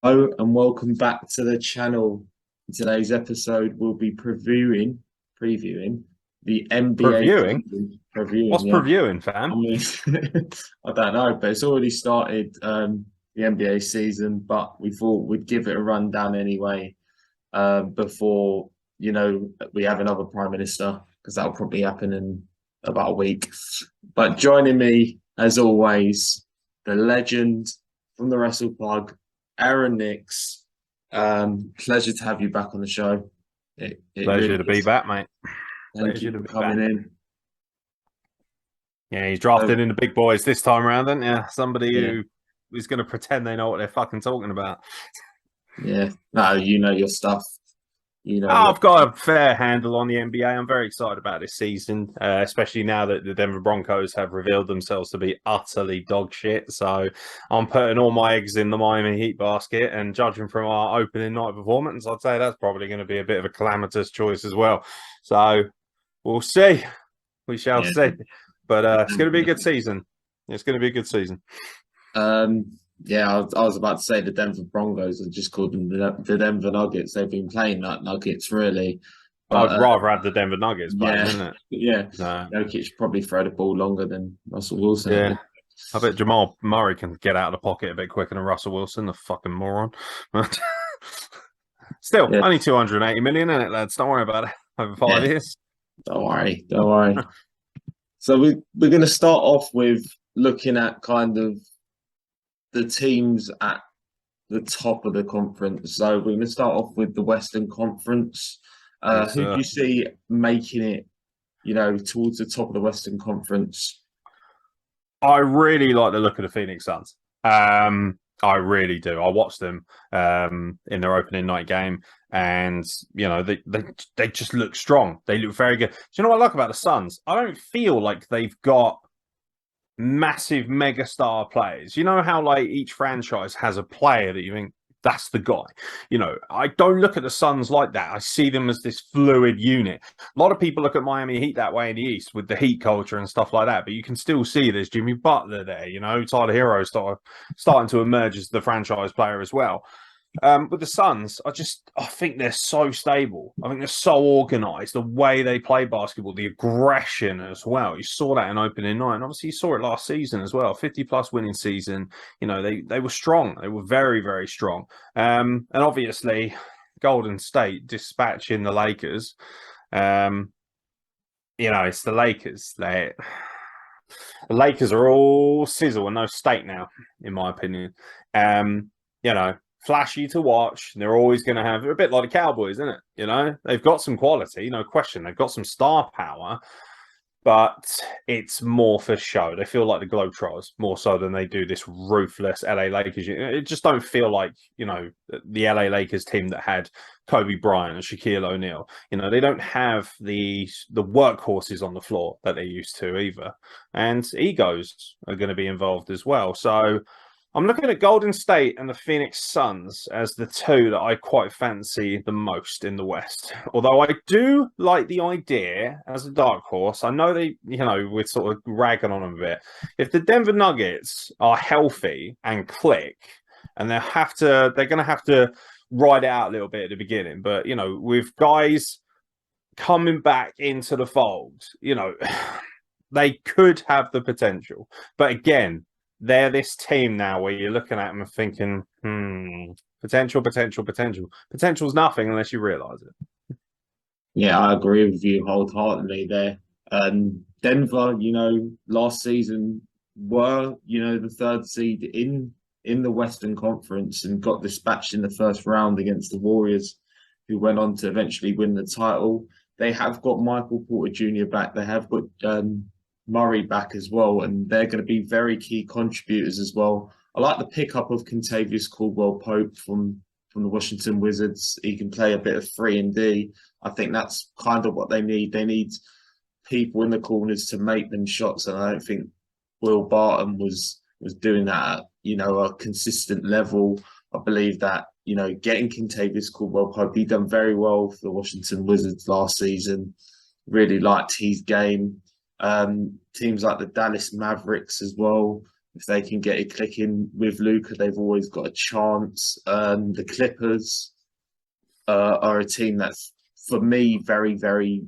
Hello and welcome back to the channel. In today's episode, we'll be previewing the NBA Previewing? season. What's Yeah. previewing, I fam? mean, I don't know, but it's already started the NBA season. But we thought we'd give it a rundown anyway before we have another prime minister because that'll probably happen in about a week. But joining me, as always, the legend from the Wrestle Plug, Aeron Nix. Pleasure to have you back on the show. It Pleasure really to be is. back, mate. Thank Pleasure you to for be coming back. in. Yeah, he's So, drafted in the big boys this time around, isn't he? Somebody yeah, who is going to pretend they know what they're fucking talking about. yeah. No, you know your stuff. You know Oh, your I've got a fair handle on the NBA. I'm very excited about this season, especially now that the Denver Broncos have revealed themselves to be utterly dog shit. So I'm putting all my eggs in the Miami Heat basket, and judging from our opening night performance, I'd say that's probably going to be a bit of a calamitous choice as well. So we'll see. We shall yeah. see. But it's going to be a good season. It's going to be a good season. Yeah, I was about to say the Denver Broncos. I just called them the Denver Nuggets. They've been playing like Nuggets really, but I'd rather have the Denver Nuggets playing, yeah, isn't it? yeah. No. Jokic probably throw the ball longer than Russell Wilson. I Yeah. think. I bet Jamal Murray can get out of the pocket a bit quicker than Russell Wilson, the fucking moron. Still, Yeah, only 280 million in it, lads. Don't worry about it. Over five yeah. years. Don't worry, don't worry. So we're going to start off with looking at kind of the teams at the top of the conference. So we're going to start off with the Western Conference. Yes, Who do sir. you see making it, towards the top of the Western Conference? I really like the look of the Phoenix Suns. I really do. I watched them in their opening night game, and they just look strong. They look very good. Do you know what I like about the Suns? I don't feel like they've got massive megastar players. You know how like each franchise has a player that you think that's the guy. I don't look at the Suns like that. I see them as this fluid unit. A lot of people look at Miami Heat that way in the East with the Heat culture and stuff like that, but you can still see there's Jimmy Butler there. Tyler Hero starting to emerge as the franchise player as well. With the Suns, I think they're so stable. I think they're so organized. The way they play basketball, the aggression as well. You saw that in opening night, and obviously you saw it last season as well. 50+ winning season. They were strong. They were very, very strong. And obviously, Golden State dispatching the Lakers. It's the Lakers. The Lakers are all sizzle and no steak now, in my opinion. Um, you know, Flashy to watch. They're always going to have a bit like the Cowboys, isn't it? They've got some quality, no question. They've got some star power, but it's more for show. They feel like the Globetrotters more so than they do this ruthless LA Lakers. It just don't feel like the LA Lakers team that had Kobe Bryant and Shaquille O'Neal. They don't have the workhorses on the floor that they used to either, and egos are going to be involved as well. So I'm looking at Golden State and the Phoenix Suns as the two that I quite fancy the most in the West. Although I do like the idea as a dark horse. I know we're sort of ragging on them a bit. If the Denver Nuggets are healthy and click, and they're going to have to ride it out a little bit at the beginning. But with guys coming back into the fold, they could have the potential. But again, they're this team now where you're looking at them and thinking, potential, potential, potential. Potential's nothing unless you realize it. Yeah, I agree with you wholeheartedly there. Denver, last season were, the third seed in the Western Conference and got dispatched in the first round against the Warriors, who went on to eventually win the title. They have got Michael Porter Jr. back. They have got Murray back as well, and they're going to be very key contributors as well. I like the pickup of Contavious Caldwell Pope from the Washington Wizards. He can play a bit of 3 and D. I think that's kind of what they need. They need people in the corners to make them shots, and I don't think Will Barton was doing that at a consistent level. I believe that getting Contavious Caldwell Pope, he done very well for the Washington Wizards last season. Really liked his game. Teams like the Dallas Mavericks as well. If they can get it clicking with Luka, they've always got a chance. The Clippers are a team that's, for me, very, very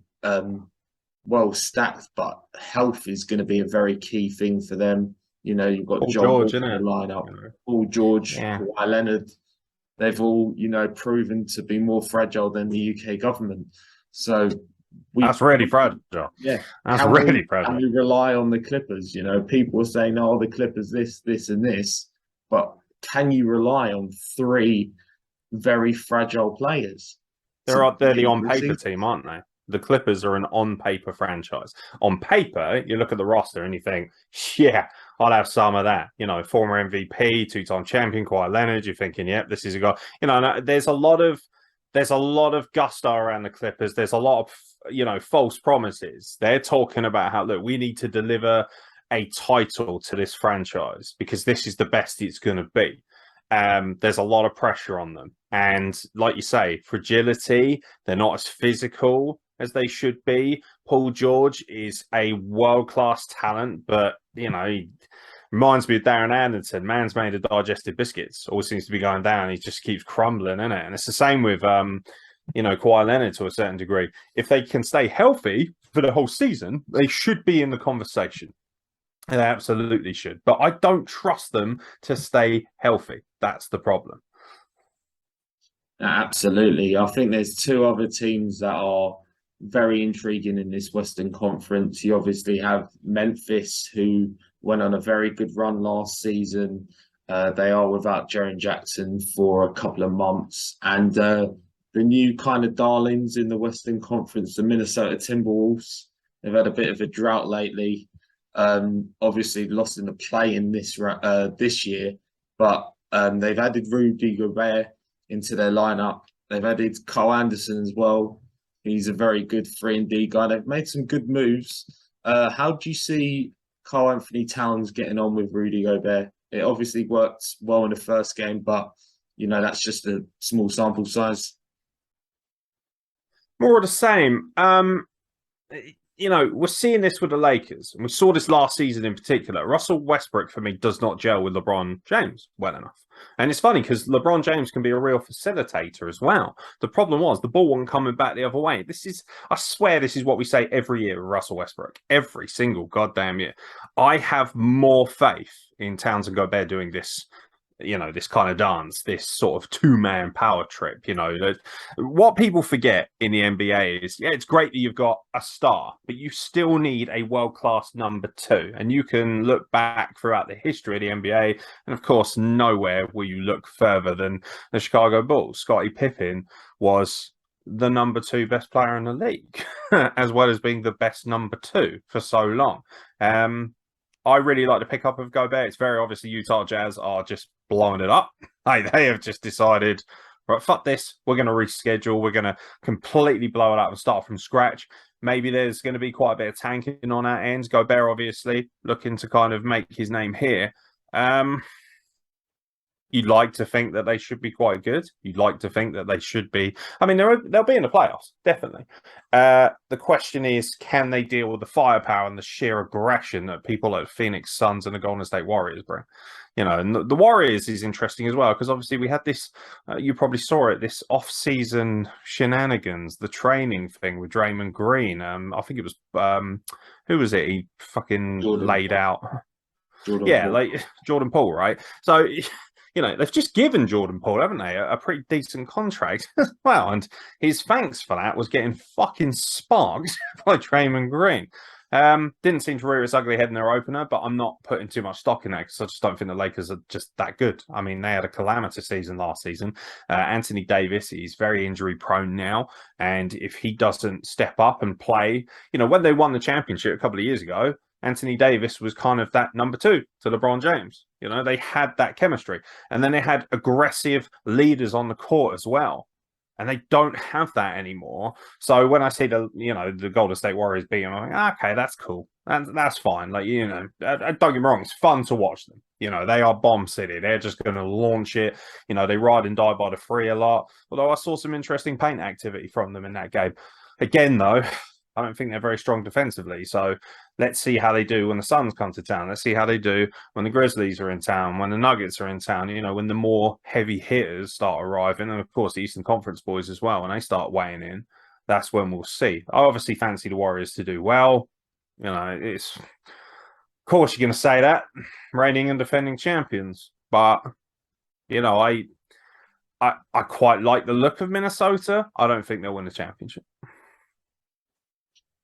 well stacked, but health is going to be a very key thing for them. You know, you've got Paul John Wall George, in isn't the it? lineup, You know. Paul George, Yeah. Kawhi Leonard. They've all, proven to be more fragile than the UK government. So That's really fragile. yeah. That's really Can fragile. we rely on the Clippers? You know, people are saying, "Oh, the Clippers, this, and this," but can you rely on three very fragile players to They're get the you on the paper season? team, aren't they? The Clippers are an on paper franchise. On paper, you look at the roster and you think, yeah, I'll have some of that. You know, former MVP, 2-time champion, Kawhi Leonard. You're thinking, yep, this is a guy. You know, there's a lot of gusto around the Clippers. There's a lot of false promises. They're talking about how look, we need to deliver a title to this franchise because this is the best it's going to be. There's a lot of pressure on them. And like you say, fragility, they're not as physical as they should be. Paul George is a world-class talent, but, he reminds me of Darren Anderson. Man's made of digested biscuits. Always seems to be going down. He just keeps crumbling, isn't it? And it's the same with, Kawhi Leonard to a certain degree. If they can stay healthy for the whole season, they should be in the conversation. They absolutely should. But I don't trust them to stay healthy. That's the problem. Absolutely. I think there's two other teams that are very intriguing in this Western Conference. You obviously have Memphis, who went on a very good run last season. They are without Jaren Jackson for a couple of months. And the new kind of darlings in the Western Conference, the Minnesota Timberwolves, they've had a bit of a drought lately. Obviously lost in the play in this year, but they've added Rudy Gobert into their lineup. They've added Cole Anderson as well. He's a very good 3-and-D guy. They've made some good moves. How do you see Karl Anthony Towns getting on with Rudy Gobert? It obviously worked well in the first game, but that's just a small sample size. More of the same. We're seeing this with the Lakers, and we saw this last season in particular. Russell Westbrook, for me, does not gel with LeBron James well enough. And it's funny because LeBron James can be a real facilitator as well. The problem was the ball wasn't coming back the other way. I swear this is what we say every year with Russell Westbrook. Every single goddamn year. I have more faith in Towns and Gobert doing this this kind of dance, this sort of two-man power trip. What people forget in the NBA is, it's great that you've got a star, but you still need a world-class number two. And you can look back throughout the history of the NBA, and of course, nowhere will you look further than the Chicago Bulls. Scottie Pippen was the number two best player in the league, as well as being the best number two for so long. I really like the pickup of Gobert. It's very obvious the Utah Jazz are just blowing it up. They have just decided, right, fuck this. We're going to reschedule. We're going to completely blow it up and start from scratch. Maybe there's going to be quite a bit of tanking on our ends. Gobert, obviously, looking to kind of make his name here. You'd like to think that they should be quite good. You'd like to think that they should be. I mean, they'll be in the playoffs, definitely. The question is, can they deal with the firepower and the sheer aggression that people like Phoenix Suns and the Golden State Warriors bring? And the Warriors is interesting as well because obviously we had this. You probably saw it. This off-season shenanigans, the training thing with Draymond Green. I think it was who was it? He fucking laid out. Jordan Paul. Jordan Poole, right? So. They've just given Jordan Poole, haven't they, a pretty decent contract as well. And his thanks for that was getting fucking sparked by Draymond Green. Didn't seem to rear its ugly head in their opener, but I'm not putting too much stock in that because I just don't think the Lakers are just that good. I mean, they had a calamitous season last season. Anthony Davis is very injury prone now. And if he doesn't step up and play, when they won the championship a couple of years ago, Anthony Davis was kind of that number two to LeBron James. They had that chemistry. And then they had aggressive leaders on the court as well. And they don't have that anymore. So when I see the Golden State Warriors beat them, I'm like, okay, that's cool. That's fine. Don't get me wrong. It's fun to watch them. They are bomb city. They're just going to launch it. They ride and die by the free a lot. Although I saw some interesting paint activity from them in that game. Again, though, I don't think they're very strong defensively. So let's see how they do when the Suns come to town. Let's see how they do when the Grizzlies are in town, when the Nuggets are in town, when the more heavy hitters start arriving. And of course, the Eastern Conference boys as well, when they start weighing in, that's when we'll see. I obviously fancy the Warriors to do well. It's, of course, you're going to say that, reigning and defending champions. But, I quite like the look of Minnesota. I don't think they'll win the championship.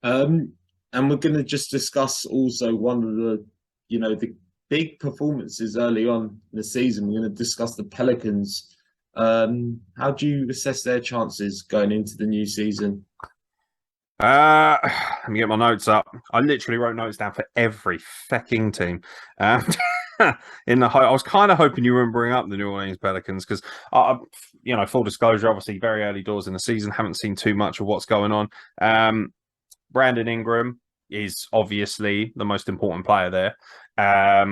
And we're going to just discuss also one of the big performances early on in the season. We're going to discuss the Pelicans. How do you assess their chances going into the new season? Let me get my notes up. I literally wrote notes down for every fucking team. I was kind of hoping you wouldn't bring up the New Orleans Pelicans because, full disclosure, obviously very early doors in the season, haven't seen too much of what's going on. Brandon Ingram is obviously the most important player there. I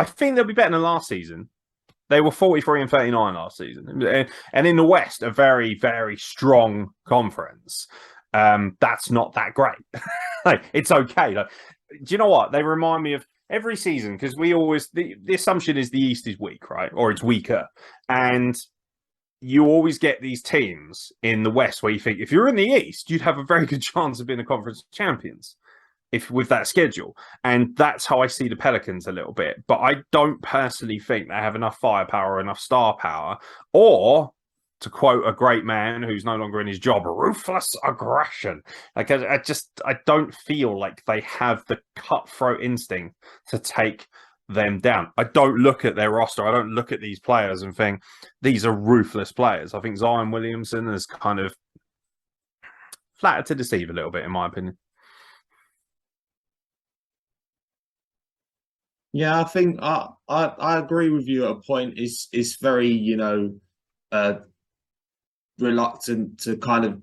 think they'll be better than last season. They were 43 and 39 last season. And in the West, a very, very strong conference. That's not that great. It's okay. Do you know what? They remind me of every season because the assumption is the East is weak, right? Or it's weaker. And you always get these teams in the West where you think if you're in the East, you'd have a very good chance of being a conference champions with that schedule. And that's how I see the Pelicans a little bit. But I don't personally think they have enough firepower, enough star power, or to quote a great man who's no longer in his job, ruthless aggression. I don't feel like they have the cutthroat instinct to take them down. I don't look at their roster. I don't look at these players and think these are ruthless players. I think Zion Williamson is kind of flattered to deceive a little bit, in my opinion. Yeah, I think I agree with you at a point. It's very, reluctant to kind of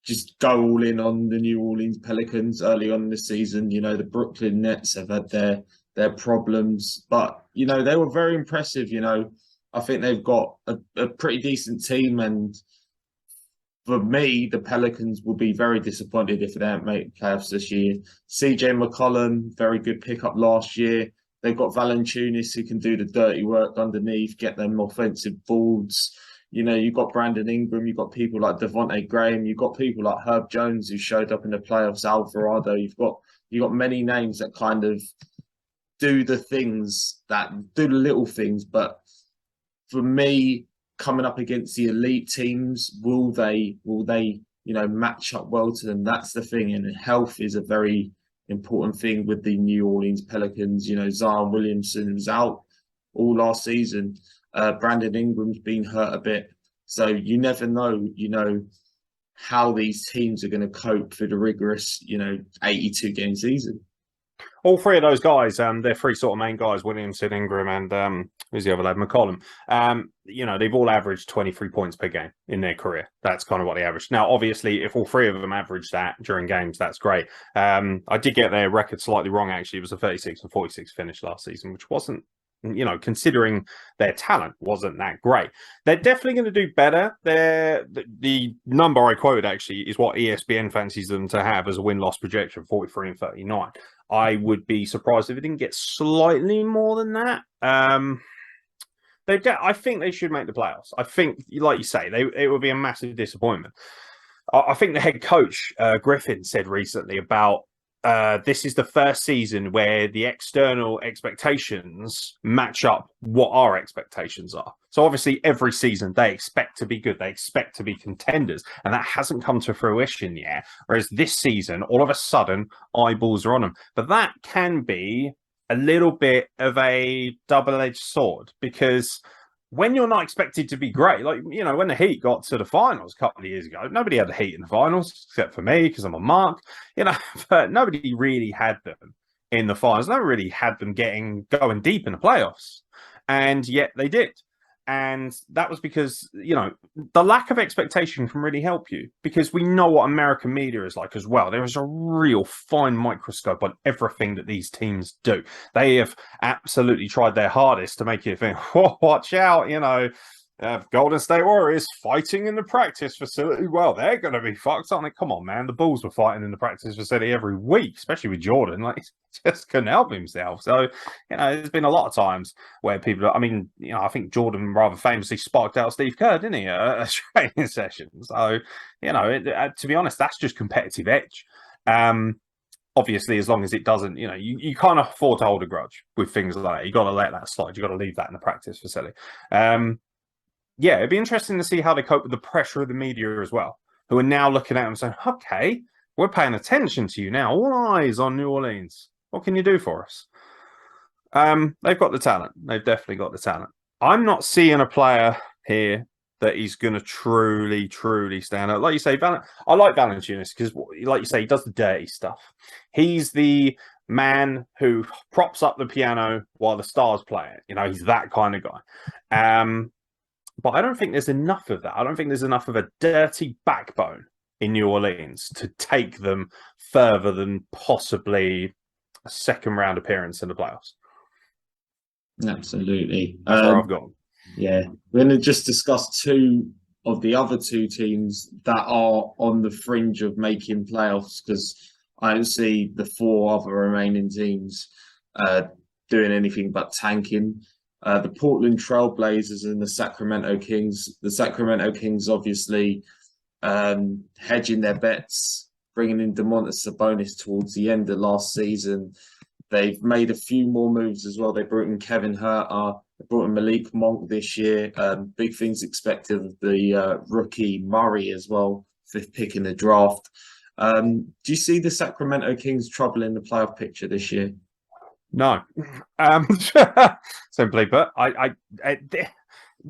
just go all in on the New Orleans Pelicans early on in the season. The Brooklyn Nets have had their problems, but they were very impressive. I think they've got a pretty decent team, and for me, the Pelicans will be very disappointed if they don't make playoffs this year. CJ McCollum, very good pickup last year. They've got Valanciunas who can do the dirty work underneath, get them offensive boards. You've got Brandon Ingram, you've got people like Devontae Graham, you've got people like Herb Jones who showed up in the playoffs, Alvarado. You've got many names that kind of do the little things. But for me, coming up against the elite teams, will they match up well to them? That's the thing. And health is a very important thing with the New Orleans Pelicans. Zion Williamson was out all last season. Brandon Ingram's been hurt a bit. So you never know, how these teams are going to cope for the rigorous, 82 game season. All three of those guys, they're three sort of main guys, Williamson, Ingram, and who's the other lad, McCollum. They've all averaged 23 points per game in their career. That's kind of what they average. Now, obviously, if all three of them average that during games, that's great. I did get their record slightly wrong, actually. It was a 36 and 46 finish last season, which wasn't, considering their talent, wasn't that great. They're definitely going to do better. The number I quoted, actually, is what ESPN fancies them to have as a win-loss projection, 43 and 39. I would be surprised if it didn't get slightly more than that. I think they should make the playoffs. I think, like you say, it would be a massive disappointment. I think the head coach, Griffin, said recently about this is the first season where the external expectations match up what our expectations are. So obviously every season they expect to be good. They expect to be contenders. And that hasn't come to fruition yet. Whereas this season, all of a sudden, eyeballs are on them. But that can be a little bit of a double-edged sword because when you're not expected to be great, like, when the Heat got to the finals a couple of years ago, nobody had the Heat in the finals except for me because I'm a mark, but nobody really had them in the finals. Nobody really had them going deep in the playoffs. And yet they did. And that was because, the lack of expectation can really help you because we know what American media is like as well. There is a real fine microscope on everything that these teams do. They have absolutely tried their hardest to make you think, oh, watch out, Golden State Warriors fighting in the practice facility. Well, they're going to be fucked, aren't they? Come on, man. The Bulls were fighting in the practice facility every week, especially with Jordan. Like, he just couldn't help himself. So, there's been a lot of times where people, I think Jordan rather famously sparked out Steve Kerr, didn't he, at a training session? So, to be honest, that's just competitive edge. Obviously, as long as it doesn't, you can't afford to hold a grudge with things like that. You got to let that slide. You got to leave that in the practice facility. It'd be interesting to see how they cope with the pressure of the media as well, who are now looking at them saying, okay, we're paying attention to you now. All eyes on New Orleans. What can you do for us? They've got the talent. They've definitely got the talent. I'm not seeing a player here that he's going to truly, truly stand out. Like you say, I like Valanciunas because, like you say, he does the dirty stuff. He's the man who props up the piano while the stars play it. He's that kind of guy. But I don't think there's enough of that. I don't think there's enough of a dirty backbone in New Orleans to take them further than possibly a second round appearance in the playoffs. Absolutely. That's where I've gone. Yeah. We're going to just discuss two of the other two teams that are on the fringe of making playoffs, because I don't see the four other remaining teams doing anything but tanking. The Portland Trail Blazers and the Sacramento Kings. The Sacramento Kings obviously hedging their bets, bringing in Domantas Sabonis towards the end of last season. They've made a few more moves as well. They brought in Kevin Huerter. They brought in Malik Monk this year. Big things expected of the rookie Murray as well, 5th pick in the draft. Do you see the Sacramento Kings trouble in the playoff picture this year? No. Simply put, I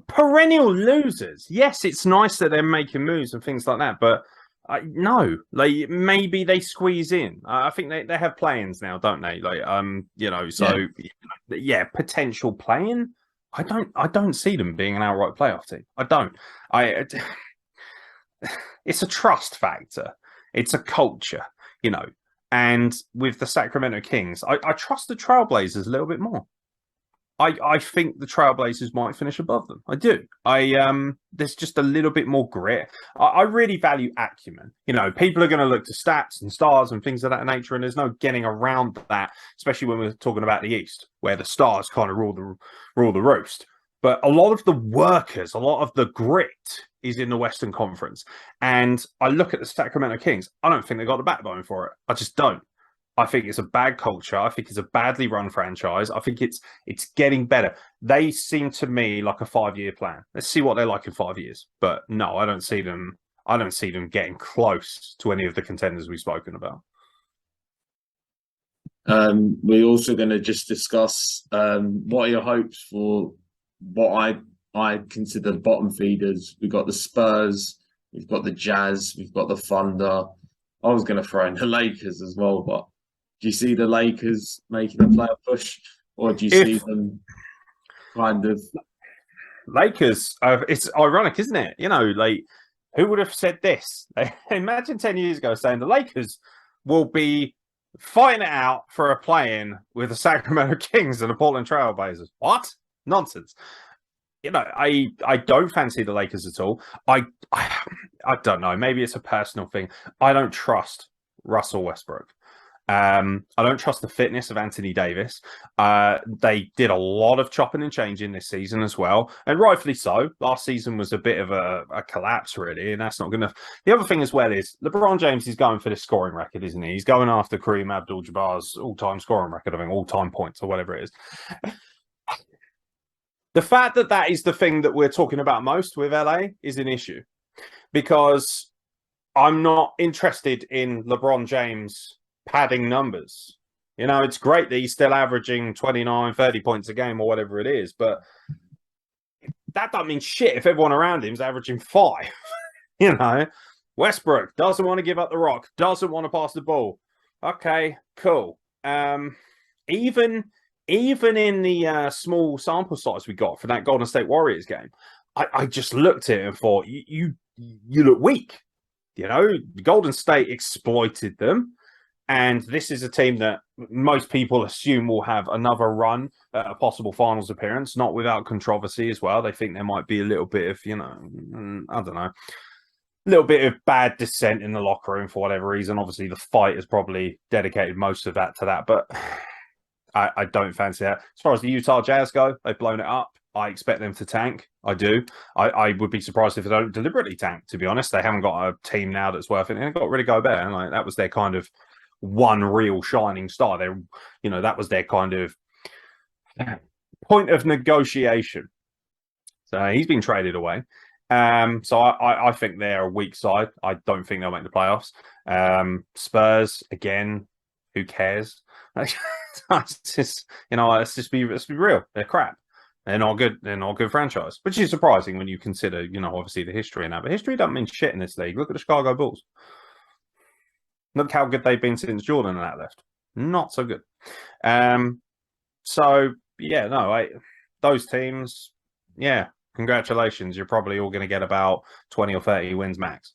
perennial losers. Yes, it's nice that they're making moves and things like that, but no, like maybe they squeeze in. I think they have play-ins now, don't they? Potential play-in. I don't see them being an outright playoff team. I don't. It's a trust factor. It's a culture, And with the Sacramento Kings, I trust the Trailblazers a little bit more. I think the Trailblazers might finish above them. I do. There's just a little bit more grit. I really value acumen. People are going to look to stats and stars and things of that nature, and there's no getting around that, especially when we're talking about the East, where the stars kind of rule the roost. But a lot of the workers, a lot of the grit is in the Western Conference. And I look at the Sacramento Kings. I don't think they got the backbone for it. I just don't. I think it's a bad culture. I think it's a badly run franchise. I think it's getting better. They seem to me like a 5-year plan. Let's see what they're like in 5 years. But no, I don't see them getting close to any of the contenders we've spoken about. We're also going to just discuss what are your hopes for what I consider the bottom feeders. We've got the Spurs, we've got the Jazz, we've got the Thunder. I was going to throw in the Lakers as well, but do you see the Lakers making a playoff push, or do you see them kind of... Lakers, it's ironic, isn't it? Who would have said this? Imagine 10 years ago saying the Lakers will be fighting it out for a play-in with the Sacramento Kings and the Portland Trail Blazers. What? Nonsense. I don't fancy the Lakers at all. I don't know. Maybe it's a personal thing. I don't trust Russell Westbrook. I don't trust the fitness of Anthony Davis. They did a lot of chopping and changing this season as well, and rightfully so. Last season was a bit of a collapse, really, and that's not going to... The other thing as well is LeBron James is going for this scoring record, isn't he? He's going after Kareem Abdul-Jabbar's all-time scoring record, I think, all-time points or whatever it is. The fact that is the thing that we're talking about most with LA is an issue, because I'm not interested in LeBron James padding numbers. It's great that he's still averaging 29, 30 points a game or whatever it is, but that doesn't mean shit if everyone around him is averaging 5. Westbrook doesn't want to give up the rock, doesn't want to pass the ball. Okay, cool. Even in the small sample size we got for that Golden State Warriors game, I just looked at it and thought, you look weak. Golden State exploited them. And this is a team that most people assume will have another run at a possible finals appearance, not without controversy as well. They think there might be a little bit of, I don't know, a little bit of bad dissent in the locker room for whatever reason. Obviously, the fight has probably dedicated most of that to that, but I don't fancy that. As far as the Utah Jazz go, they've blown it up. I expect them to tank. I do. I would be surprised if they don't deliberately tank, to be honest. They haven't got a team now that's worth it. They've got rid of Gobert. Like, that was their kind of one real shining star. That was their kind of point of negotiation. So he's been traded away. So I think they're a weak side. I don't think they'll make the playoffs. Spurs, again, who cares? Let's just be real. They're crap. They're not good. They're not a good franchise, which is surprising when you consider, obviously the history and that. But history doesn't mean shit in this league. Look at the Chicago Bulls. Look how good they've been since Jordan and that left. Not so good. Those teams, congratulations. You're probably all going to get about 20 or 30 wins max.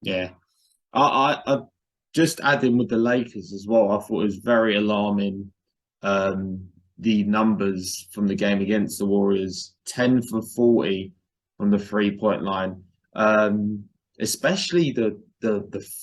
Yeah. I just adding with the Lakers as well, I thought it was very alarming, the numbers from the game against the Warriors. 10 for 40 from the 3-point line. Especially the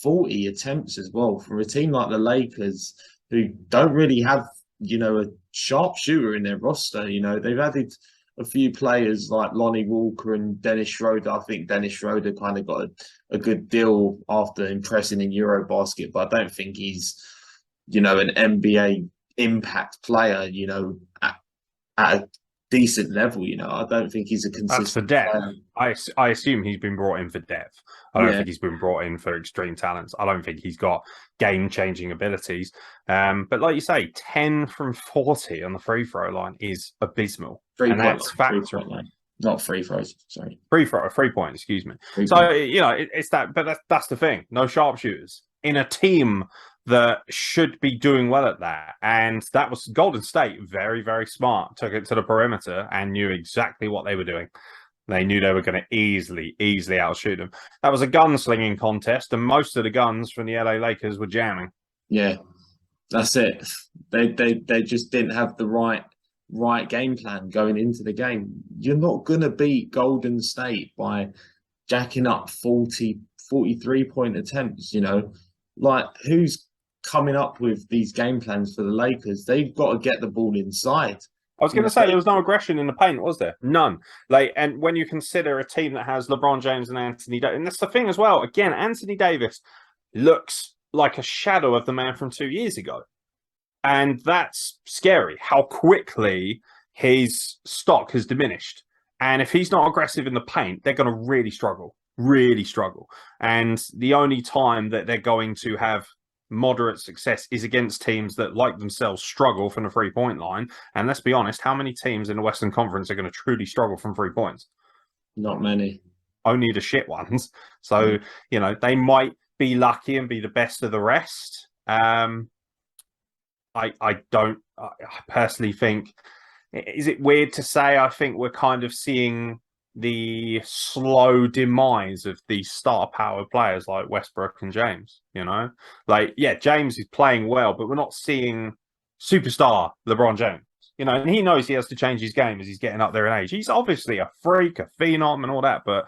40 attempts as well from a team like the Lakers, who don't really have, a sharp shooter in their roster. They've added a few players like Lonnie Walker and Dennis Schroeder. I think Dennis Schroeder kind of got a good deal after impressing in Eurobasket, but I don't think he's, an NBA impact player, at a decent level. I don't think he's a consistent. That's for depth. I assume he's been brought in for depth. I don't think he's been brought in for extreme talents. I don't think he's got game-changing abilities. But like you say, 10 from 40 on the free throw line is abysmal. And that's factual. Not free throws, sorry. 3-point, excuse me. It's that, but that's the thing. No sharpshooters in a team that should be doing well at that. And that was Golden State, very, very smart, took it to the perimeter and knew exactly what they were doing. They knew they were going to easily outshoot them. That was a gunslinging contest, and most of the guns from the LA Lakers were jamming. Yeah, that's it. They just didn't have the right game plan going into the game. You're not going to beat Golden State by jacking up 43-point attempts, Like, who's coming up with these game plans for the Lakers? They've got to get the ball inside. I was going to say there was no aggression in the paint, was there? None. And when you consider a team that has LeBron James and Anthony Davis, and that's the thing as well. Again, Anthony Davis looks like a shadow of the man from 2 years ago. And that's scary, how quickly his stock has diminished. And if he's not aggressive in the paint, they're going to really struggle. And the only time that they're going to have moderate success is against teams that, like themselves, struggle from the 3-point line. And let's be honest, how many teams in the Western Conference are going to truly struggle from 3 points? Not many. Only the shit ones. So, they might be lucky and be the best of the rest. I personally think, is it weird to say, I think we're kind of seeing the slow demise of these star power players like Westbrook and James, James is playing well, but we're not seeing superstar LeBron James, and he knows he has to change his game as he's getting up there in age. He's obviously a freak, a phenom and all that, but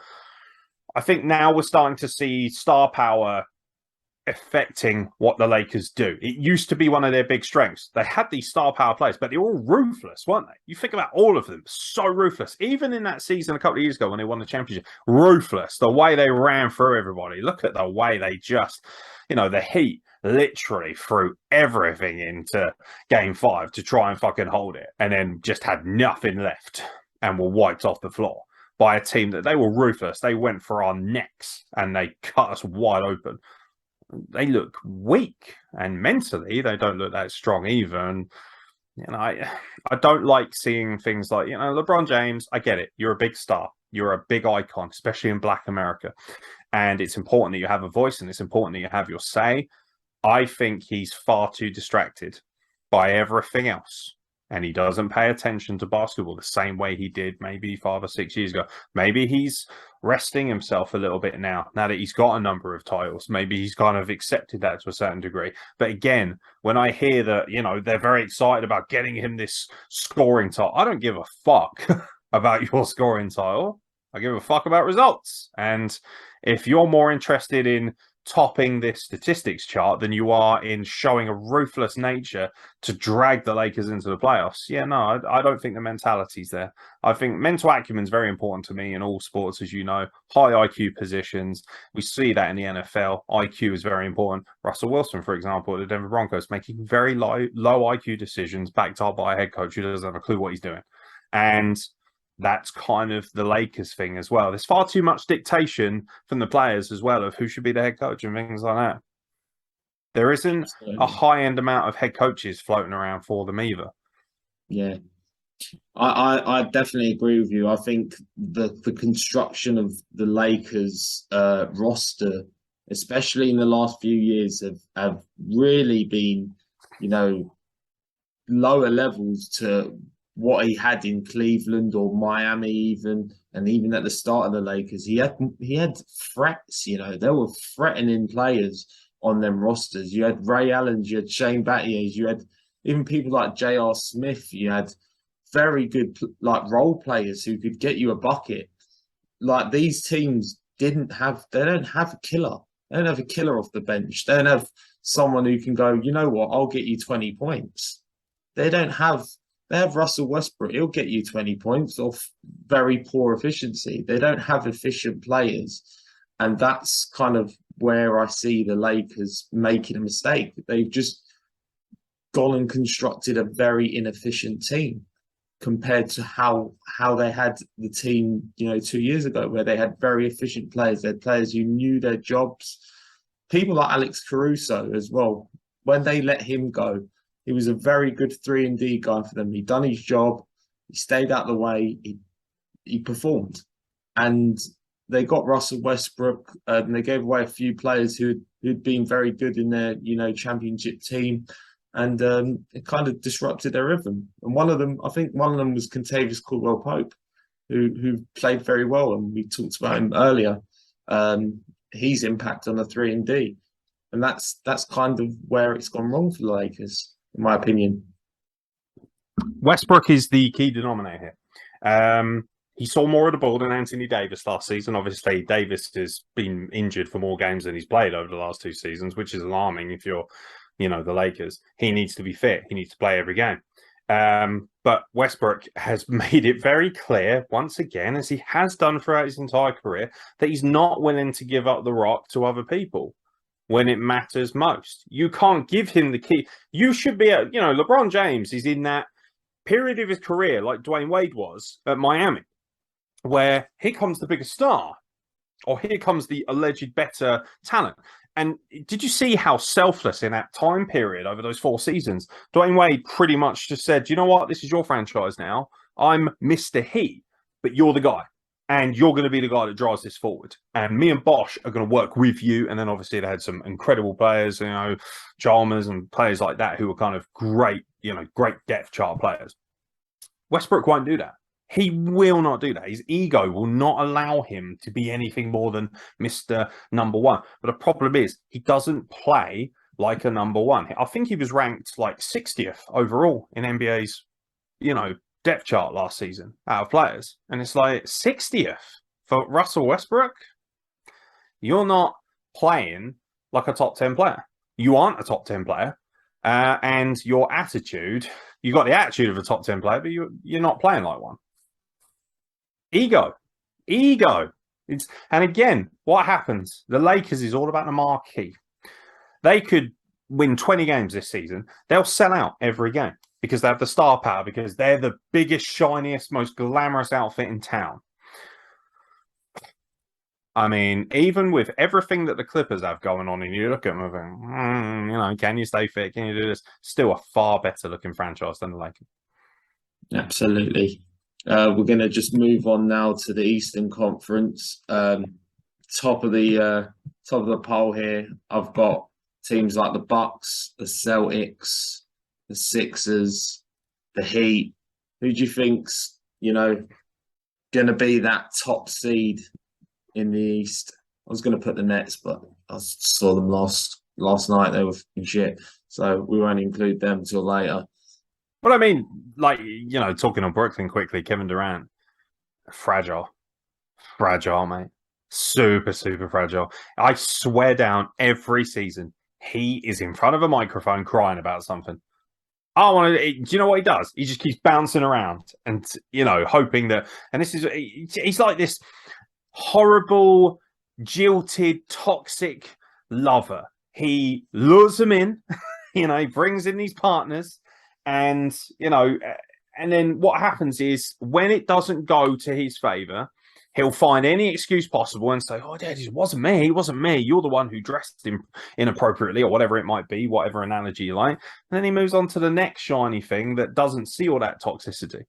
I think now we're starting to see star power affecting what the Lakers do. It used to be one of their big strengths. They had these star power players, but they were all ruthless, weren't they? You think about all of them, so ruthless. Even in that season a couple of years ago when they won the championship, ruthless. The way they ran through everybody. Look at the way they just, the Heat literally threw everything into Game 5 to try and fucking hold it, and then just had nothing left and were wiped off the floor by a team that they were ruthless. They went for our necks and they cut us wide open. They look weak, and mentally they don't look that strong either. And I don't like seeing things like LeBron James. I get it, you're a big star, you're a big icon, especially in Black America, and it's important that you have a voice and it's important that you have your say. I think he's far too distracted by everything else, and he doesn't pay attention to basketball the same way he did maybe 5 or 6 years ago. Maybe he's resting himself a little bit now that he's got a number of titles. Maybe he's kind of accepted that to a certain degree. But again, when I hear that, they're very excited about getting him this scoring title, I don't give a fuck about your scoring title. I give a fuck about results. And if you're more interested in topping this statistics chart than you are in showing a ruthless nature to drag the Lakers into the playoffs, I don't think the mentality's there. I think mental acumen is very important to me in all sports, as you know. High IQ positions. We see that in the NFL. IQ is very important. Russell Wilson, for example, at the Denver Broncos, making very low IQ decisions backed up by a head coach who doesn't have a clue what he's doing. And that's kind of the Lakers thing as well. There's far too much dictation from the players as well of who should be the head coach and things like that. There isn't a high-end amount of head coaches floating around for them either. Yeah. I definitely agree with you. I think the construction of the Lakers roster, especially in the last few years, have really been, lower levels to what he had in Cleveland or Miami even, and even at the start of the Lakers. He had threats, there were threatening players on them rosters. You had Ray Allen, you had Shane Battier, you had even people like J.R. Smith, you had very good role players who could get you a bucket. Like these teams they don't have a killer. They don't have a killer off the bench. They don't have someone who can go, you know what, I'll get you 20 points. They have Russell Westbrook. He'll get you 20 points off very poor efficiency. They don't have efficient players. And that's kind of where I see the Lakers making a mistake. They've just gone and constructed a very inefficient team compared to how they had the team, 2 years ago, where they had very efficient players. They had players who knew their jobs. People like Alex Caruso as well. When they let him go, he was a very good 3-and-D guy for them. He'd done his job. He stayed out of the way. He performed. And they got Russell Westbrook, and they gave away a few players who'd been very good in their, championship team. And it kind of disrupted their rhythm. And I think one of them was Kentavious Caldwell-Pope, who played very well. And we talked about him earlier. His impact on the 3-and-D. And that's kind of where it's gone wrong for the Lakers, in my opinion. Westbrook is the key denominator here. He saw more of the ball than Anthony Davis last season. Obviously, Davis has been injured for more games than he's played over the last 2 seasons, which is alarming if you're, the Lakers. He needs to be fit. He needs to play every game. But Westbrook has made it very clear, once again, as he has done throughout his entire career, that he's not willing to give up the rock to other people when it matters most. You can't give him the key. You should be, LeBron James is in that period of his career, like Dwayne Wade was at Miami, where here comes the biggest star, or here comes the alleged better talent. And did you see how selfless in that time period over those 4 seasons? Dwayne Wade pretty much just said, you know what? This is your franchise now. I'm Mr. He, but you're the guy. And you're going to be the guy that drives this forward. And me and Bosh are going to work with you. And then obviously they had some incredible players, Chalmers and players like that who were kind of great, great depth chart players. Westbrook won't do that. He will not do that. His ego will not allow him to be anything more than Mr. Number One. But the problem is he doesn't play like a number one. I think he was ranked like 60th overall in NBA's, depth chart last season out of players. And it's like 60th for Russell Westbrook. You're not playing like a top 10 player. You aren't a top 10 player. And your attitude, you got the attitude of a top 10 player, but you're not playing like one. Ego. And again, what happens? The Lakers is all about the marquee. They could win 20 games this season. They'll sell out every game because they have the star power, because they're the biggest, shiniest, most glamorous outfit in town. I mean, even with everything that the Clippers have going on, and you look at them and think, can you stay fit? Can you do this? Still a far better looking franchise than the Lakers. Absolutely. We're going to just move on now to the Eastern Conference. Top of the pole here, I've got teams like the Bucks, the Celtics, the Sixers, the Heat. Who do you think's, going to be that top seed in the East? I was going to put the Nets, but I saw them last night. They were fucking shit, so we won't include them until later. But I mean, like, talking on Brooklyn quickly, Kevin Durant, fragile, mate, super, super fragile. I swear down every season he is in front of a microphone crying about something. I want to. Do you know what he does? He just keeps bouncing around and hoping that. And he's like this horrible, jilted, toxic lover. He lures them in. He brings in these partners, and and then what happens is when it doesn't go to his favor, he'll find any excuse possible and say, "Oh, Dad, it wasn't me. It wasn't me. You're the one who dressed him inappropriately," or whatever it might be, whatever analogy you like. And then he moves on to the next shiny thing that doesn't see all that toxicity.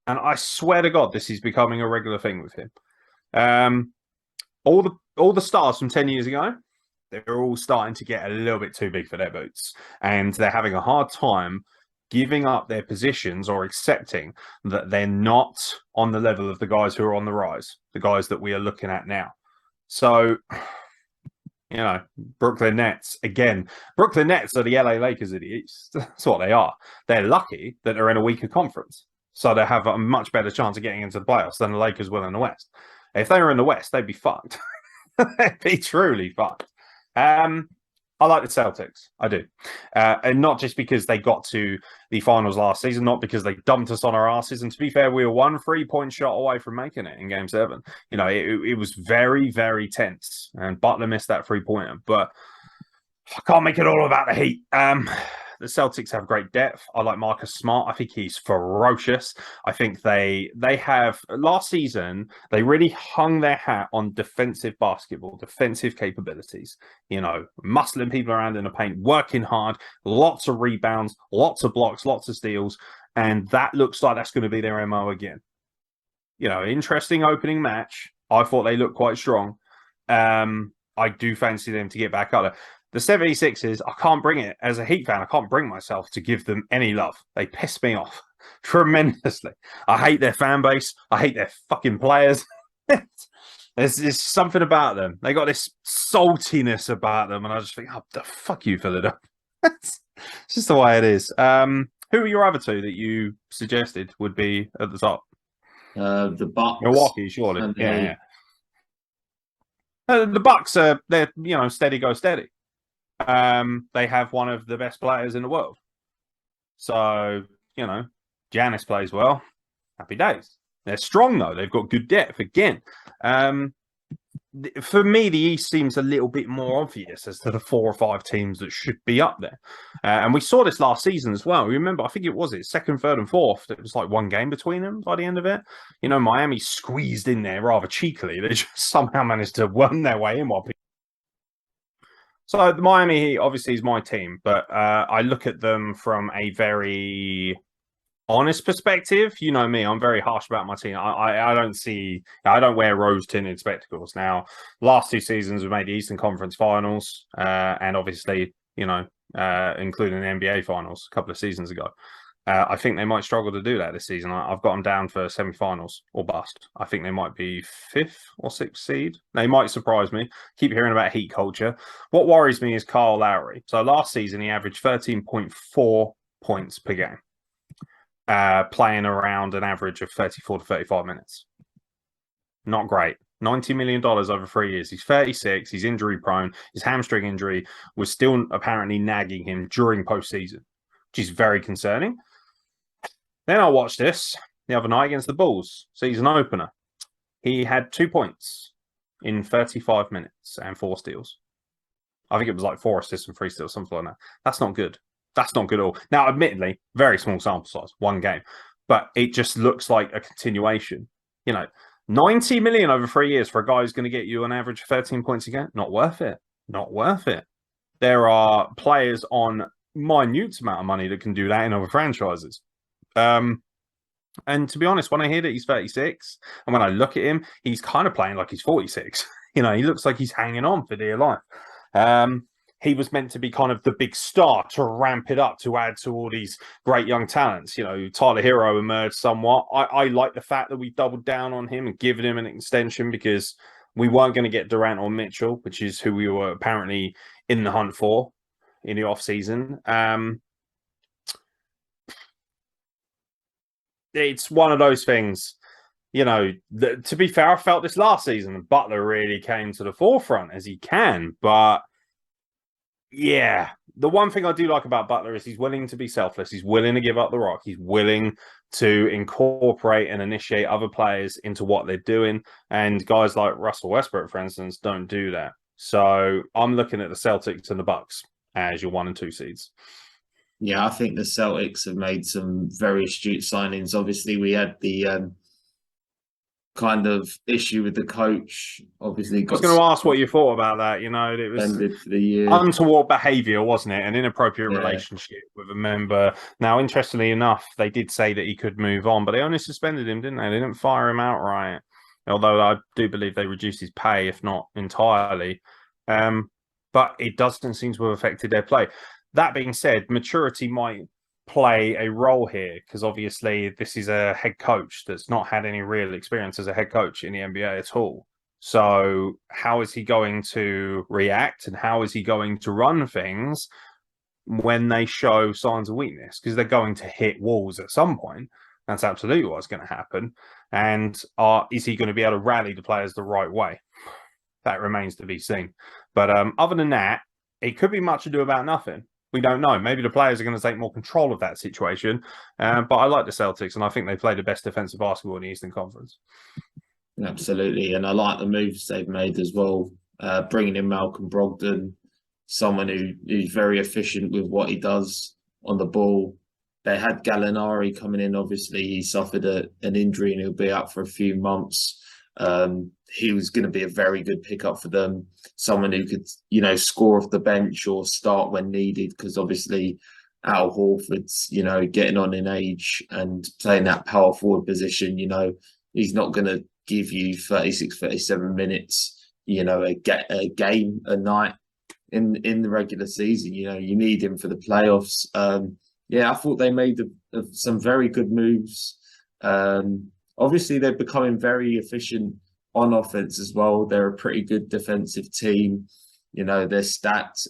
And I swear to God, this is becoming a regular thing with him. All the stars from 10 years ago, they're all starting to get a little bit too big for their boots, and they're having a hard time giving up their positions or accepting that they're not on the level of the guys who are on the rise, the guys that we are looking at now. So, Brooklyn Nets, again, Brooklyn Nets are the LA Lakers of the East. That's what they are. They're lucky that they're in a weaker conference, so they have a much better chance of getting into the playoffs than the Lakers will in the West. If they were in the West, they'd be fucked. They'd be truly fucked. I like the Celtics. I do. And not just because they got to the finals last season, not because they dumped us on our asses. And to be fair, we were 1 3-point shot away from making it in Game 7. It was very, very tense. And Butler missed that 3-pointer. But I can't make it all about the Heat. The Celtics have great depth. I like Marcus Smart. I think he's ferocious. I think they have, last season, they really hung their hat on defensive basketball, defensive capabilities, muscling people around in the paint, working hard, lots of rebounds, lots of blocks, lots of steals. And that looks like that's going to be their MO again. Interesting opening match. I thought they looked quite strong. I do fancy them to get back up there. The 76ers, I can't bring it. As a Heat fan, I can't bring myself to give them any love. They piss me off tremendously. I hate their fan base. I hate their fucking players. There's something about them. They got this saltiness about them, and I just think, oh, the fuck you, Philadelphia. It's just the way it is. Who are your other two that you suggested would be at the top? The Bucks. Milwaukee, surely. Yeah. The Bucks are, they're, steady go steady. They have one of the best players in the world. So, Giannis plays well. Happy days. They're strong, though. They've got good depth. Again, for me, the East seems a little bit more obvious as to the 4 or 5 teams that should be up there. And we saw this last season as well. Remember, I think it was second, third, and fourth. It was like 1 game between them by the end of it. Miami squeezed in there rather cheekily. They just somehow managed to worm their way in while people. So the Miami Heat obviously is my team, but I look at them from a very honest perspective. You know me, I'm very harsh about my team. I don't wear rose-tinted spectacles. Now, last 2 seasons we've made the Eastern Conference Finals, and obviously, including the NBA Finals a couple of seasons ago. I think they might struggle to do that this season. I've got them down for semi-finals or bust. I think they might be 5th or 6th seed. They might surprise me. Keep hearing about Heat culture. What worries me is Kyle Lowry. So last season, he averaged 13.4 points per game, playing around an average of 34 to 35 minutes. Not great. $90 million over 3 years. He's 36. He's injury prone. His hamstring injury was still apparently nagging him during postseason, which is very concerning. Then I watched this the other night against the Bulls, season opener. He had 2 points in 35 minutes and 4 steals. I think it was like 4 assists and 3 steals, something like that. That's not good. That's not good at all. Now, admittedly, very small sample size, 1 game. But it just looks like a continuation. $90 million over 3 years for a guy who's going to get you an average of 13 points a game. Not worth it. Not worth it. There are players on minute amount of money that can do that in other franchises. And to be honest, when I hear that he's 36 and when I look at him, he's kind of playing like he's 46. He looks like he's hanging on for dear life. he was meant to be kind of the big star to ramp it up, to add to all these great young talents. You know, Tyler Hero emerged somewhat. I like the fact that we doubled down on him and given him an extension, because we weren't going to get Durant or Mitchell, which is who we were apparently in the hunt for in the offseason. It's one of those things, you know, to be fair, I felt this last season. Butler really came to the forefront as he can. But yeah, the one thing I do like about Butler is he's willing to be selfless. He's willing to give up the rock. He's willing to incorporate and initiate other players into what they're doing. And guys like Russell Westbrook, for instance, don't do that. So I'm looking at the Celtics and the Bucks as your 1 and 2 seeds. Yeah, I think the Celtics have made some very astute signings. Obviously, we had the kind of issue with the coach. Obviously, I was going to ask what you thought about that. You know, it was ended for the year. Untoward behaviour, wasn't it? An inappropriate relationship with a member. Now, interestingly enough, they did say that he could move on, but they only suspended him, didn't they? They didn't fire him outright. Although I do believe they reduced his pay, if not entirely. But it doesn't seem to have affected their play. That being said, maturity might play a role here, because obviously this is a head coach that's not had any real experience as a head coach in the NBA at all. So how is he going to react, and how is he going to run things when they show signs of weakness? Because they're going to hit walls at some point. That's absolutely what's going to happen. And is he going to be able to rally the players the right way? That remains to be seen. But other than that, it could be much ado about nothing. We don't know. Maybe the players are going to take more control of that situation. But I like the Celtics, and I think they play the best defensive basketball in the Eastern Conference. Absolutely. And I like the moves they've made as well. Bringing in Malcolm Brogdon, someone who's very efficient with what he does on the ball. They had Gallinari coming in. Obviously, he suffered an injury and he'll be out for a few months. He was going to be a very good pickup for them. Someone who could, you know, score off the bench or start when needed, because obviously Al Horford's, you know, getting on in age and playing that power forward position. You know, he's not going to give you 36, 37 minutes, you know, a game a night in the regular season. You know, you need him for the playoffs. I thought they made some very good moves. Obviously, they're becoming very efficient on offense as well. They're a pretty good defensive team. You know, they're stacked.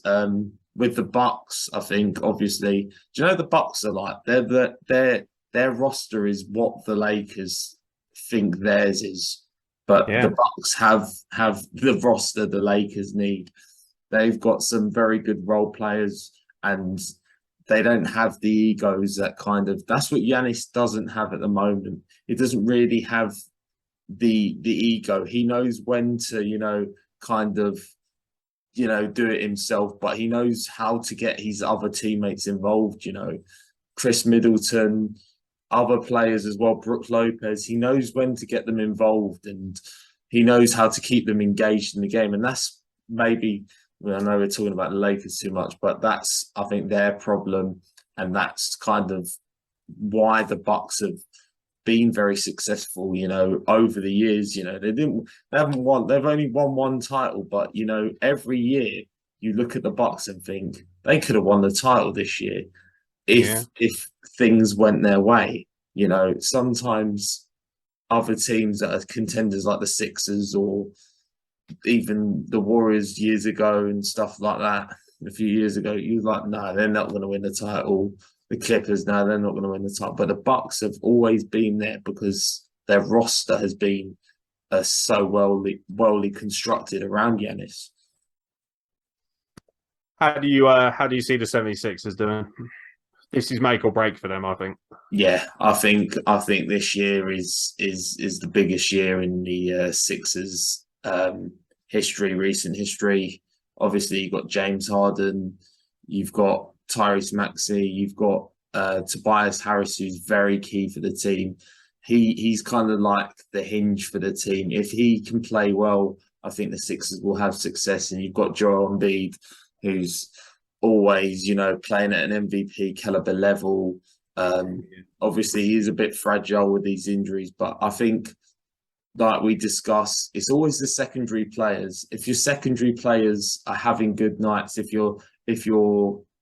With the Bucks, I think, obviously, do you know the Bucks are like? Their roster is what the Lakers think theirs is, but the Bucks have the roster the Lakers need. They've got some very good role players, and they don't have the egos that's what Giannis doesn't have at the moment. He doesn't really have the ego. He knows when to, you know, kind of, you know, do it himself, but he knows how to get his other teammates involved, you know, Chris Middleton, other players as well, Brook Lopez. He knows when to get them involved, and he knows how to keep them engaged in the game. And that's maybe, I know we're talking about the Lakers too much, but that's, I think, their problem. And that's kind of why the Bucks have been very successful, you know, over the years. You know, they've only won one title, but, you know, every year you look at the Bucks and think they could have won the title this year if things went their way. You know, sometimes other teams that are contenders like the Sixers or even the Warriors years ago and stuff like that, a few years ago, you're like, no, they're not going to win the title. The Clippers, no, they're not going to win the title. But the Bucks have always been there because their roster has been so well constructed around Giannis. How do you see the 76ers doing? This is make or break for them, I think. Yeah, I think this year is the biggest year in the Sixers recent history. Obviously, you've got James Harden, you've got Tyrese Maxey, you've got Tobias Harris, who's very key for the team. He's kind of like the hinge for the team. If he can play well, I think the Sixers will have success. And you've got Joel Embiid, who's always, you know, playing at an MVP caliber level. Obviously, he's a bit fragile with these injuries, but I think like we discuss, it's always the secondary players. If your secondary players are having good nights, if you're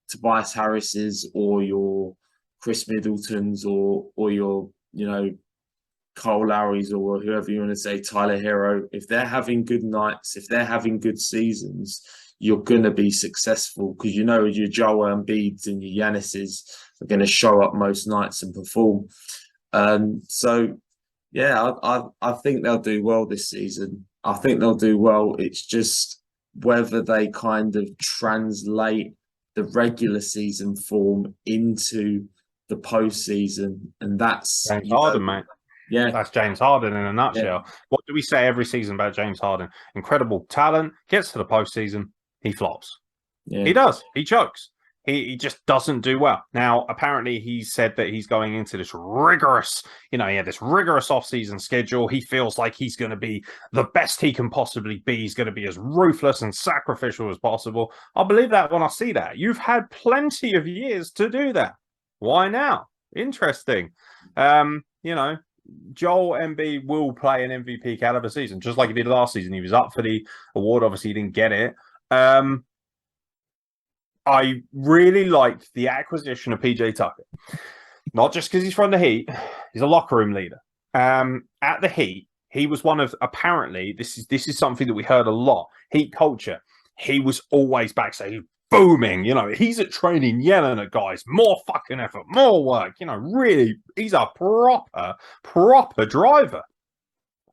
Tobias Harris's or your Chris Middleton's or your Cole Lowry's or whoever you want to say, Tyler Hero, if they're having good nights, if they're having good seasons, you're gonna be successful because your Joel Embiid's and your Giannis's are going to show up most nights and perform. So yeah, I think they'll do well this season. I think they'll do well. It's just whether they kind of translate the regular season form into the postseason, and that's James Harden, mate. yeah, That's James Harden in a yeah, nutshell. What do we say every season about James Harden? Incredible talent, gets to the postseason, he flops. yeah. He does. He chokes. He just doesn't do well. Now, apparently, he said that he's going into this rigorous, he had this rigorous off-season schedule. He feels like he's going to be the best he can possibly be. He's going to be as ruthless and sacrificial as possible. I'll believe that when I see that. You've had plenty of years to do that. Why now? Interesting. Joel Embiid will play an MVP caliber season, just like he did last season. He was up for the award. Obviously, he didn't get it. I really liked the acquisition of PJ Tucker, not just because he's from the Heat. He's a locker room leader. At the Heat, he was one of, apparently, this is something that we heard a lot. Heat culture. He was always backstage booming. He's at training yelling at guys, more fucking effort, more work. Really, he's a proper driver.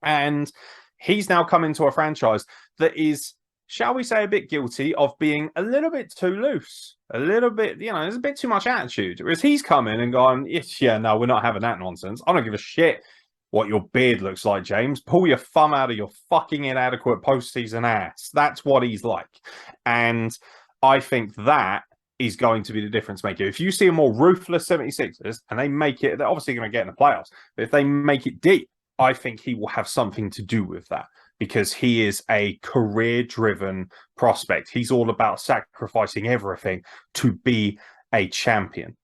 And he's now come into a franchise that is, shall we say, a bit guilty of being a little bit too loose, a little bit, there's a bit too much attitude. Whereas he's come in and gone, yeah, no, we're not having that nonsense. I don't give a shit what your beard looks like, James. Pull your thumb out of your fucking inadequate postseason ass. That's what he's like. And I think that is going to be the difference maker. If you see a more ruthless 76ers and they make it, they're obviously going to get in the playoffs. But if they make it deep, I think he will have something to do with that, because he is a career-driven prospect. He's all about sacrificing everything to be a champion.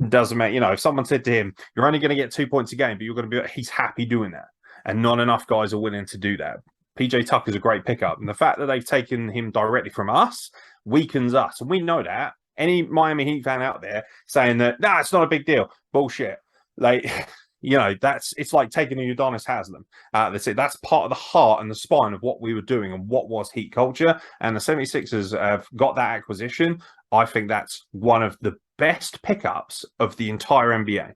Doesn't matter, if someone said to him, "You're only going to get 2 points a game, but you're going to be," he's happy doing that, and not enough guys are willing to do that. PJ Tucker's a great pickup, and the fact that they've taken him directly from us weakens us, and we know that. Any Miami Heat fan out there saying that, "Nah, it's not a big deal," bullshit. It's like taking a Udonis Haslam. That's part of the heart and the spine of what we were doing and what was Heat culture. And the 76ers have got that acquisition. I think that's one of the best pickups of the entire NBA,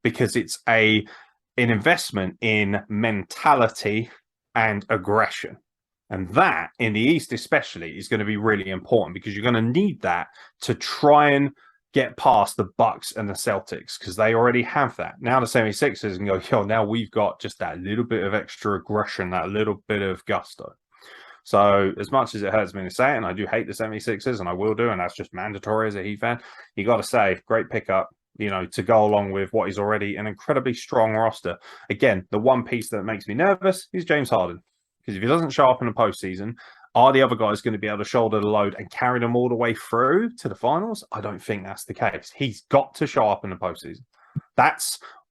because it's an investment in mentality and aggression. And that, in the East especially, is going to be really important, because you're going to need that to try and get past the Bucks and the Celtics, because they already have that. Now the 76ers can go, now we've got just that little bit of extra aggression, that little bit of gusto. So as much as it hurts me to say it, and I do hate the 76ers, and I will do, and that's just mandatory as a Heat fan, you got to say, great pickup, to go along with what is already an incredibly strong roster. Again, the one piece that makes me nervous is James Harden, because if he doesn't show up in the postseason, are the other guys going to be able to shoulder the load and carry them all the way through to the finals? I don't think that's the case. He's got to show up in the postseason.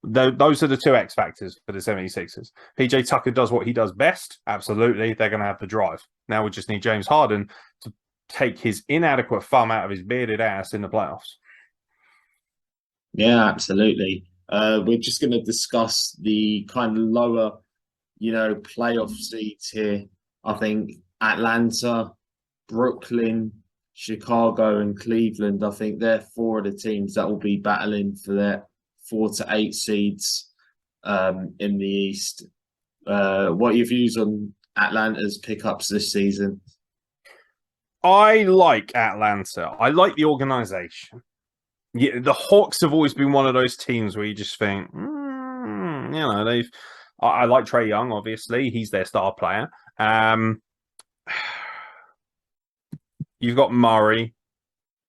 Those are the two X factors for the 76ers. PJ Tucker does what he does best. Absolutely. They're going to have the drive. Now we just need James Harden to take his inadequate thumb out of his bearded ass in the playoffs. Yeah, absolutely. We're just going to discuss the kind of lower, playoff seeds here. I think Atlanta, Brooklyn, Chicago, and Cleveland. I think they're four of the teams that will be battling for their 4 to 8 seeds in the East. What are your views on Atlanta's pickups this season? I like Atlanta. I like the organization. Yeah, the Hawks have always been one of those teams where you just think, they've. I like Trae Young, obviously. He's their star player. You've got Murray,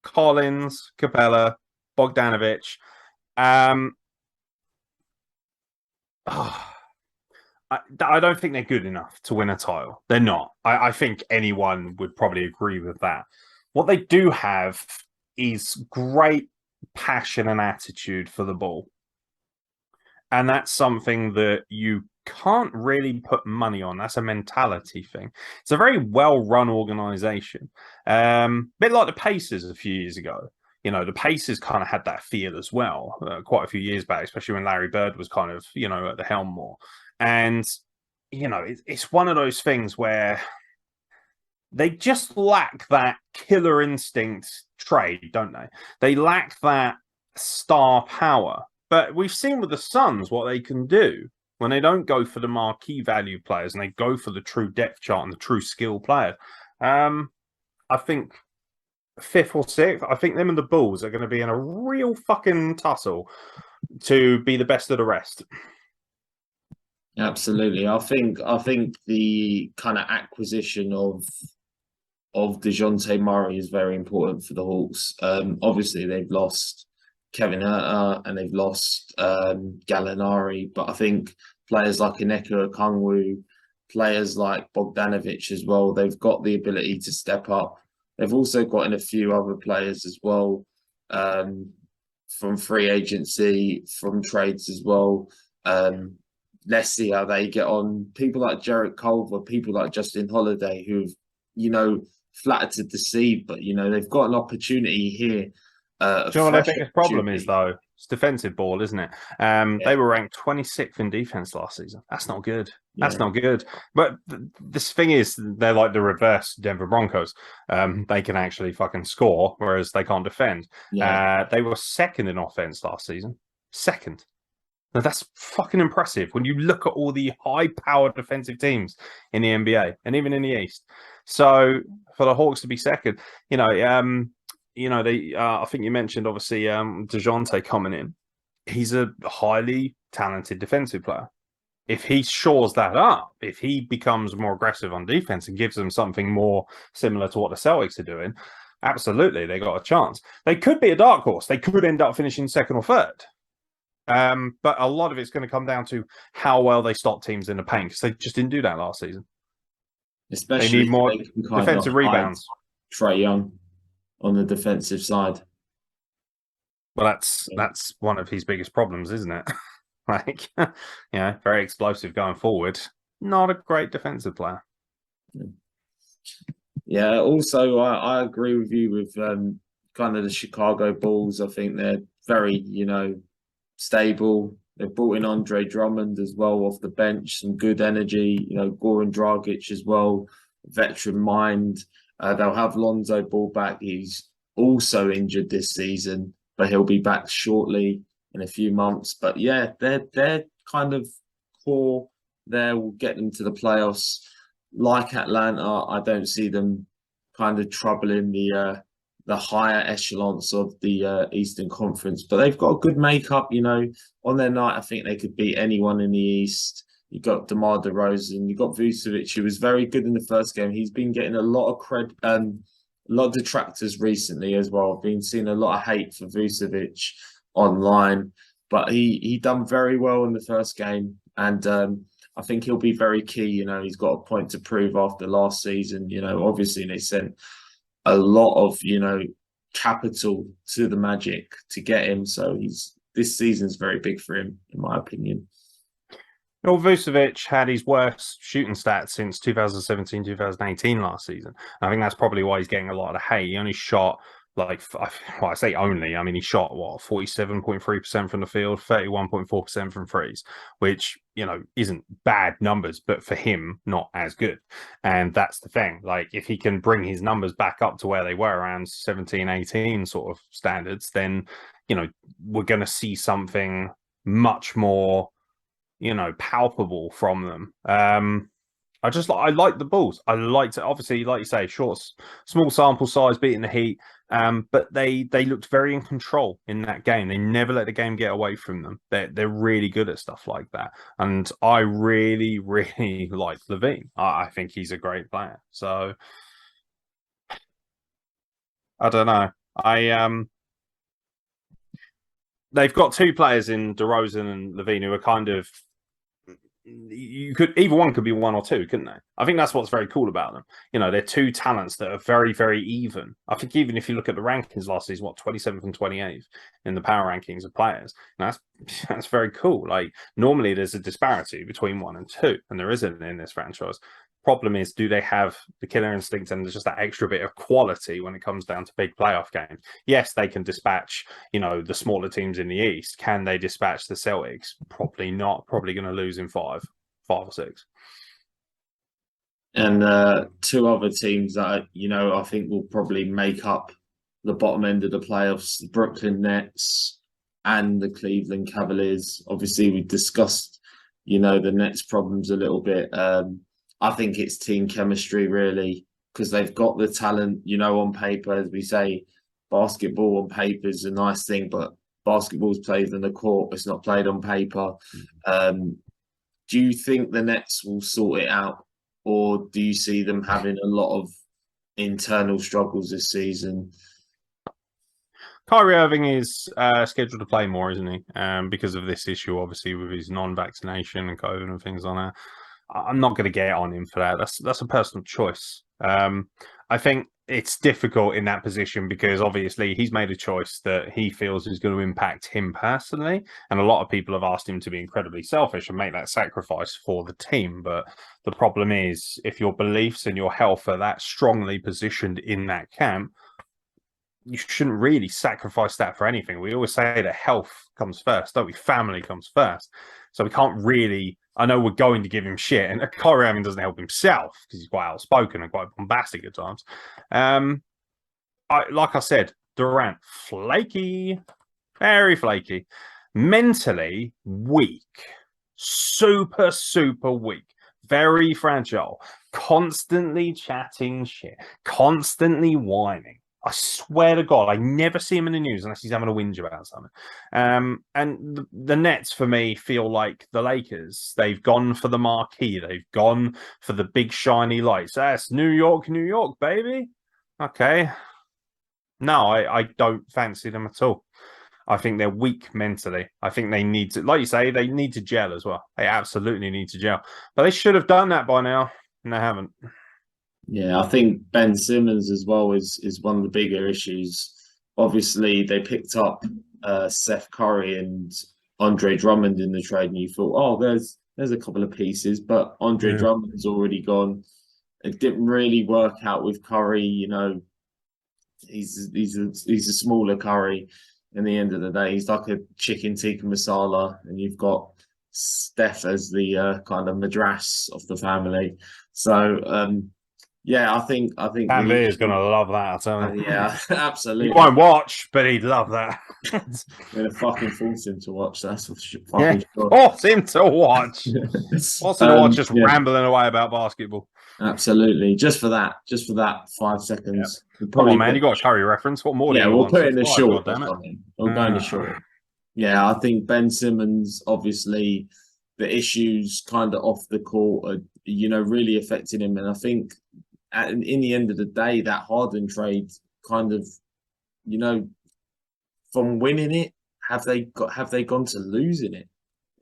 Collins, Capella, Bogdanovich. I don't think they're good enough to win a title. They're not. I think anyone would probably agree with that. What they do have is great passion and attitude for the ball. And that's something that you can't really put money on. That's a mentality thing. It's a very well-run organization. Bit like the Pacers a few years ago. You know, the Pacers kind of had that feel as well, quite a few years back, especially when Larry Bird was kind of, you know, at the helm more. And, you know, it's one of those things where they just lack that killer instinct trade, don't they? They lack that star power. But we've seen with the Suns what they can do when they don't go for the marquee value players and they go for the true depth chart and the true skill players. I think fifth or sixth, I think them and the Bulls are going to be in a real fucking tussle to be the best of the rest. Absolutely. I think the kind of acquisition of DeJounte Murray is very important for the Hawks. Obviously, they've lost Kevin Huerter and they've lost Gallinari, but I think players like Onyeka Okongwu, players like Bogdanovic as well, they've got the ability to step up. They've also got in a few other players as well, from free agency, from trades as well. Let's see how they get on. People like Jarrett Culver, people like Justin Holiday, who've, you know, flattered to deceive, but, you know, they've got an opportunity here. Do you know what I think the problem is, though? It's defensive ball, isn't it? They were ranked 26th in defense last season. That's not good. That's not good. But this thing is, they're like the reverse Denver Broncos. They can actually fucking score, whereas they can't defend. They were second in offense last season. Second. Now, that's fucking impressive when you look at all the high-powered defensive teams in the NBA and even in the East. So for the Hawks to be second, I think you mentioned obviously DeJounte coming in. He's a highly talented defensive player. If he shores that up, if he becomes more aggressive on defense and gives them something more similar to what the Celtics are doing, absolutely, they got a chance. They could be a dark horse. They could end up finishing second or third. But a lot of it's going to come down to how well they stop teams in the paint, because they just didn't do that last season. Especially they need more defensive rebounds. Trae Young on the defensive side. Well, that's one of his biggest problems, isn't it? Like, very explosive going forward. Not a great defensive player. Yeah. Also, I agree with you with kind of the Chicago Bulls. I think they're very, stable. They've brought in Andre Drummond as well off the bench, some good energy. Goran Dragic as well, veteran mind. They'll have Lonzo Ball back. He's also injured this season, but he'll be back shortly in a few months. But yeah, they're kind of core there will get them to the playoffs. Like Atlanta, I don't see them kind of troubling the higher echelons of the Eastern Conference. But they've got a good makeup, on their night. I think they could beat anyone in the East. You got DeMar DeRozan, you got Vucevic, who was very good in the first game. He's been getting a lot of a lot of detractors recently as well. I've been seeing a lot of hate for Vucevic online, but he done very well in the first game, and I think he'll be very key. He's got a point to prove after last season. Obviously they sent a lot of capital to the Magic to get him, so this season's very big for him, in my opinion. Well, Vucevic had his worst shooting stats since 2017, 2018 last season. I think that's probably why he's getting a lot of hate. He only shot I say only. I mean, he shot 47.3% from the field, 31.4% from threes, which isn't bad numbers, but for him, not as good. And that's the thing. Like, if he can bring his numbers back up to where they were around 17, 18 sort of standards, then we're going to see something much more palpable from them. I like the Bulls. I like to, obviously, like you say, small sample size, beating the Heat. But they looked very in control in that game. They never let the game get away from them. They're really good at stuff like that. And I really, really like LaVine. I think he's a great player. So I don't know. They've got two players in DeRozan and LaVine who are kind of you could either one could be one or two, couldn't they? I think that's what's very cool about them. They're two talents that are very, very even. I think even if you look at the rankings last season, 27th and 28th in the power rankings of players, that's very cool. Like normally there's a disparity between one and two, and there isn't in this franchise. Problem is, do they have the killer instinct and there's just that extra bit of quality when it comes down to big playoff games? Yes, they can dispatch, the smaller teams in the East. Can they dispatch the Celtics? Probably not. Probably going to lose in five or six. And two other teams that, I think will probably make up the bottom end of the playoffs, the Brooklyn Nets and the Cleveland Cavaliers. Obviously, we discussed, the Nets problems a little bit. I think it's team chemistry, really, because they've got the talent, on paper. As we say, basketball on paper is a nice thing, but basketball's played on the court. It's not played on paper. Do you think the Nets will sort it out, or do you see them having a lot of internal struggles this season? Kyrie Irving is scheduled to play more, isn't he? Because of this issue, obviously, with his non-vaccination and COVID and things like that. I'm not going to get on him for that. That's a personal choice. I think it's difficult in that position because obviously he's made a choice that he feels is going to impact him personally. And a lot of people have asked him to be incredibly selfish and make that sacrifice for the team. But the problem is, if your beliefs and your health are that strongly positioned in that camp, you shouldn't really sacrifice that for anything. We always say that health comes first, don't we? Family comes first. So we can't really, I know we're going to give him shit, and Kyrie Irving doesn't help himself because he's quite outspoken and quite bombastic at times. Like I said, Durant, flaky, very flaky, mentally weak, super, super weak, very fragile, constantly chatting shit, constantly whining. I swear to God, I never see him in the news unless he's having a whinge about something. And the Nets, for me, feel like the Lakers. They've gone for the marquee. They've gone for the big shiny lights. That's New York, baby. Okay. No, I don't fancy them at all. I think they're weak mentally. I think they need to, like you say, they need to gel as well. They absolutely need to gel. But they should have done that by now, and they haven't. Yeah, I think Ben Simmons as well is one of the bigger issues. Obviously, they picked up Seth Curry and Andre Drummond in the trade, and you thought, oh, there's a couple of pieces, but Andre Drummond's already gone. It didn't really work out with Curry. He's a smaller Curry. In the end of the day, he's like a chicken tikka masala, and you've got Steph as the kind of madras of the family. So. Yeah, I think Andy is going to love that. I tell you. Yeah, absolutely. He won't watch, but he'd love that. I'm going to fucking force him to watch. That's for fucking sure. Force him to watch. Force him to watch just rambling away about basketball. Absolutely, just for that 5 seconds. Yeah. Come on, man, you got a Curry reference. What more? Yeah, we'll put it in the short. We'll go in the short. Yeah, I think Ben Simmons, obviously, the issues kind of off the court are, really affecting him, and I think. In the end of the day, that Harden trade kind of, from winning it, have they gone to losing it?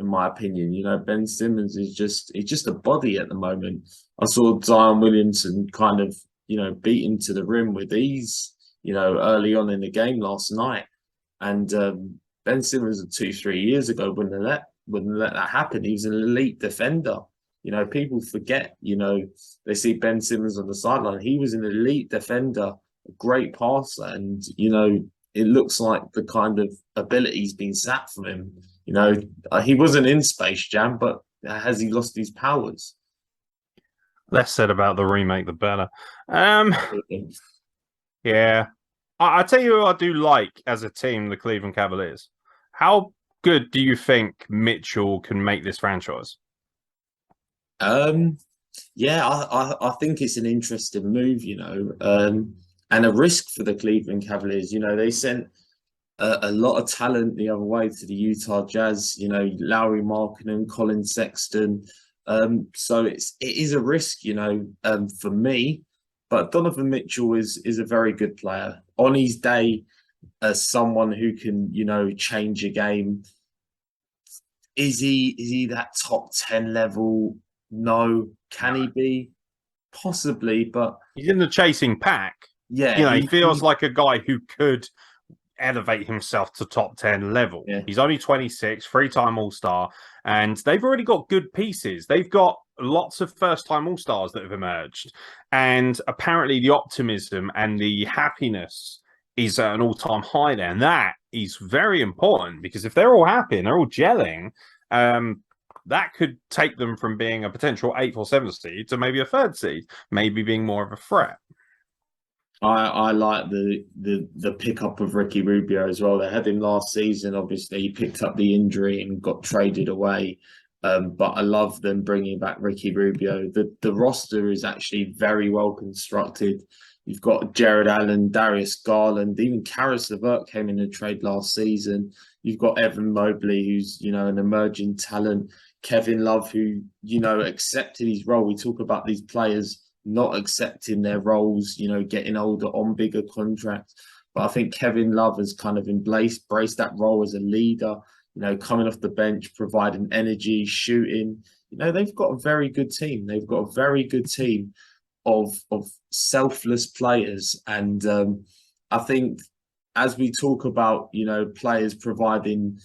In my opinion, Ben Simmons is just a body at the moment. I saw Zion Williamson kind of, beat him to the rim with ease, early on in the game last night, and Ben Simmons 2-3 years ago wouldn't let that happen. He was an elite defender. People forget, they see Ben Simmons on the sideline. He was an elite defender, a great passer. And, it looks like the kind of ability's been sapped from him. He wasn't in Space Jam, but has he lost his powers? Less said about the remake, the better. Yeah. I tell you who I do like as a team, the Cleveland Cavaliers. How good do you think Mitchell can make this franchise? Yeah, I think it's an interesting move, and a risk for the Cleveland Cavaliers. They sent a lot of talent the other way to the Utah Jazz. Lauri Markkanen, Colin Sexton. So it is a risk, for me. But Donovan Mitchell is a very good player on his day, as someone who can, change a game. Is he that top 10 level? No. Can he be? Possibly, but He's in the chasing pack. yeah, You know, he feels like a guy who could elevate himself to top 10 level. yeah. He's only 26, three-time All-Star, and they've already got good pieces. They've got lots of first-time All-Stars that have emerged, and apparently the optimism and the happiness is at an all-time high there, and that is very important because if they're all happy and they're all gelling, that could take them from being a potential 8th or 7th seed to maybe a 3rd seed, maybe being more of a threat. I like the pickup of Ricky Rubio as well. They had him last season. Obviously, he picked up the injury and got traded away. But I love them bringing back Ricky Rubio. The roster is actually very well constructed. You've got Jared Allen, Darius Garland, even Karis LeVert came in a trade last season. You've got Evan Mobley, who's an emerging talent. Kevin Love, who accepted his role. We talk about these players not accepting their roles, getting older on bigger contracts. But I think Kevin Love has kind of embraced that role as a leader, coming off the bench, providing energy, shooting. They've got a very good team. They've got a very good team of selfless players. And I think as we talk about, players providing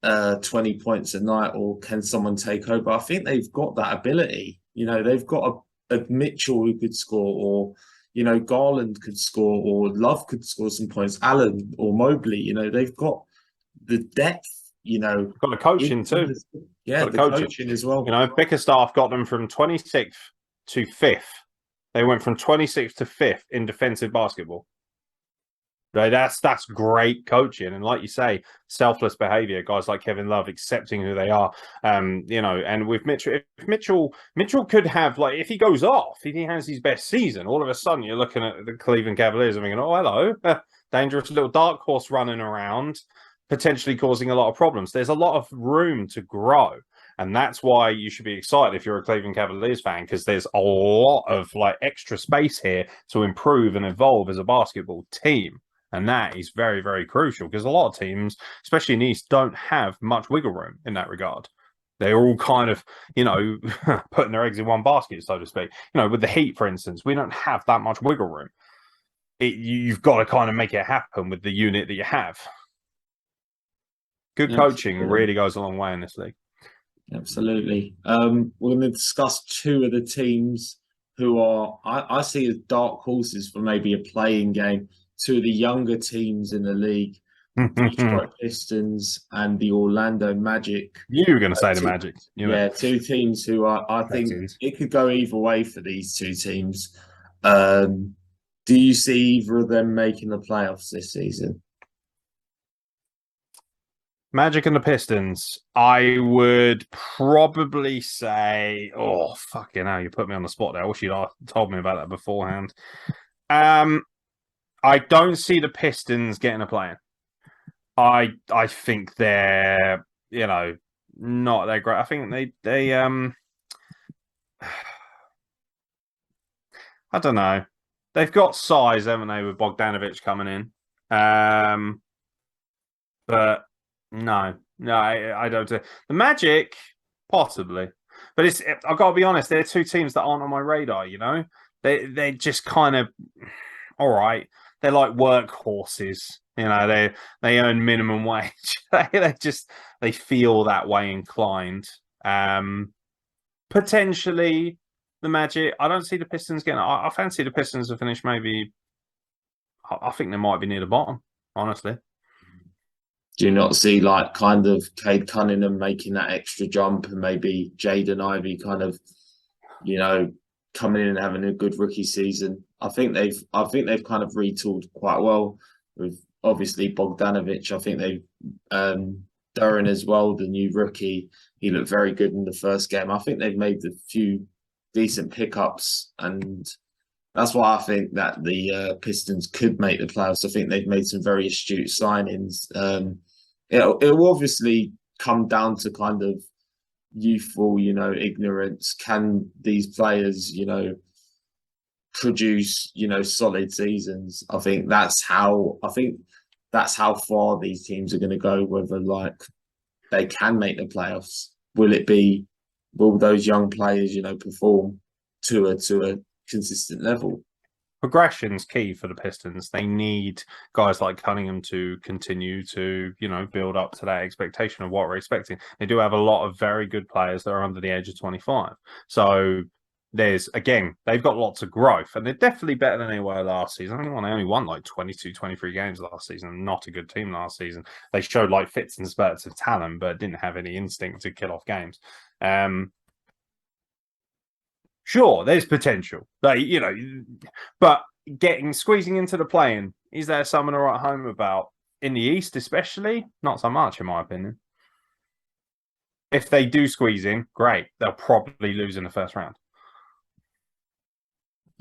20 points a night or can someone take over, I think they've got that ability. They've got a Mitchell who could score, or Garland could score, or Love could score some points, Allen or Mobley. They've got the depth. Got the coaching too. Yeah, the coaching as well. Bickerstaff got them from 26th to 5th. They went from 26th to 5th in defensive basketball. Right, that's great coaching, and like you say, selfless behavior. Guys like Kevin Love accepting who they are, and with Mitchell, if Mitchell could have, like, if he goes off, if he has his best season, all of a sudden you're looking at the Cleveland Cavaliers and thinking, oh, hello, dangerous little dark horse running around, potentially causing a lot of problems. There's a lot of room to grow. And that's why you should be excited if you're a Cleveland Cavaliers fan, because there's a lot of extra space here to improve and evolve as a basketball team. And that is very, very crucial because a lot of teams, especially in the East, don't have much wiggle room in that regard. They're all kind of, putting their eggs in one basket, so to speak. With the Heat, for instance, we don't have that much wiggle room. You've got to kind of make it happen with the unit that you have. Good coaching really goes a long way in this league. Absolutely. We're going to discuss two of the teams who are, I see as dark horses for maybe a playing game. Two of the younger teams in the league, Detroit Pistons and the Orlando Magic. You were going to say the Magic. Two teams who I think it could go either way for these two teams. Do you see either of them making the playoffs this season? Magic and the Pistons, I would probably say, oh, fucking hell, you put me on the spot there. I wish you'd told me about that beforehand. I don't see the Pistons getting a play-in. I think they're, not that great. I think they I don't know. They've got size, haven't they, with Bogdanovic coming in. But no, I don't. The Magic, possibly. But I've got to be honest, they're two teams that aren't on my radar, They're just kind of all right. They're like workhorses, They earn minimum wage. they feel that way inclined. Potentially the Magic. I don't see the Pistons getting. I fancy the Pistons to finish maybe. I think they might be near the bottom. Honestly. Do you not see kind of Cade Cunningham making that extra jump and maybe Jaden Ivey kind of, coming in and having a good rookie season? I think they've kind of retooled quite well with obviously Bogdanovic. I think they've Duran as well, the new rookie. He looked very good in the first game. I think they've made a few decent pickups, and that's why I think that the Pistons could make the playoffs. I think they've made some very astute signings. It'll obviously come down to kind of youthful, ignorance. Can these players, produce, solid seasons? I think that's how far these teams are going to go. Whether they can make the playoffs? Will those young players, perform to a consistent level? Progression's key for the Pistons. They need guys like Cunningham to continue to, build up to that expectation of what we're expecting. They do have a lot of very good players that are under the age of 25. So they've got lots of growth, and they're definitely better than they were last season. They only won like 22, 23 games last season. Not a good team last season. They showed like fits and spurts of talent, but didn't have any instinct to kill off games. Sure, there's potential. But squeezing into the play-in, is there someone to write home about? In the East, especially? Not so much, in my opinion. If they do squeeze in, great. They'll probably lose in the first round.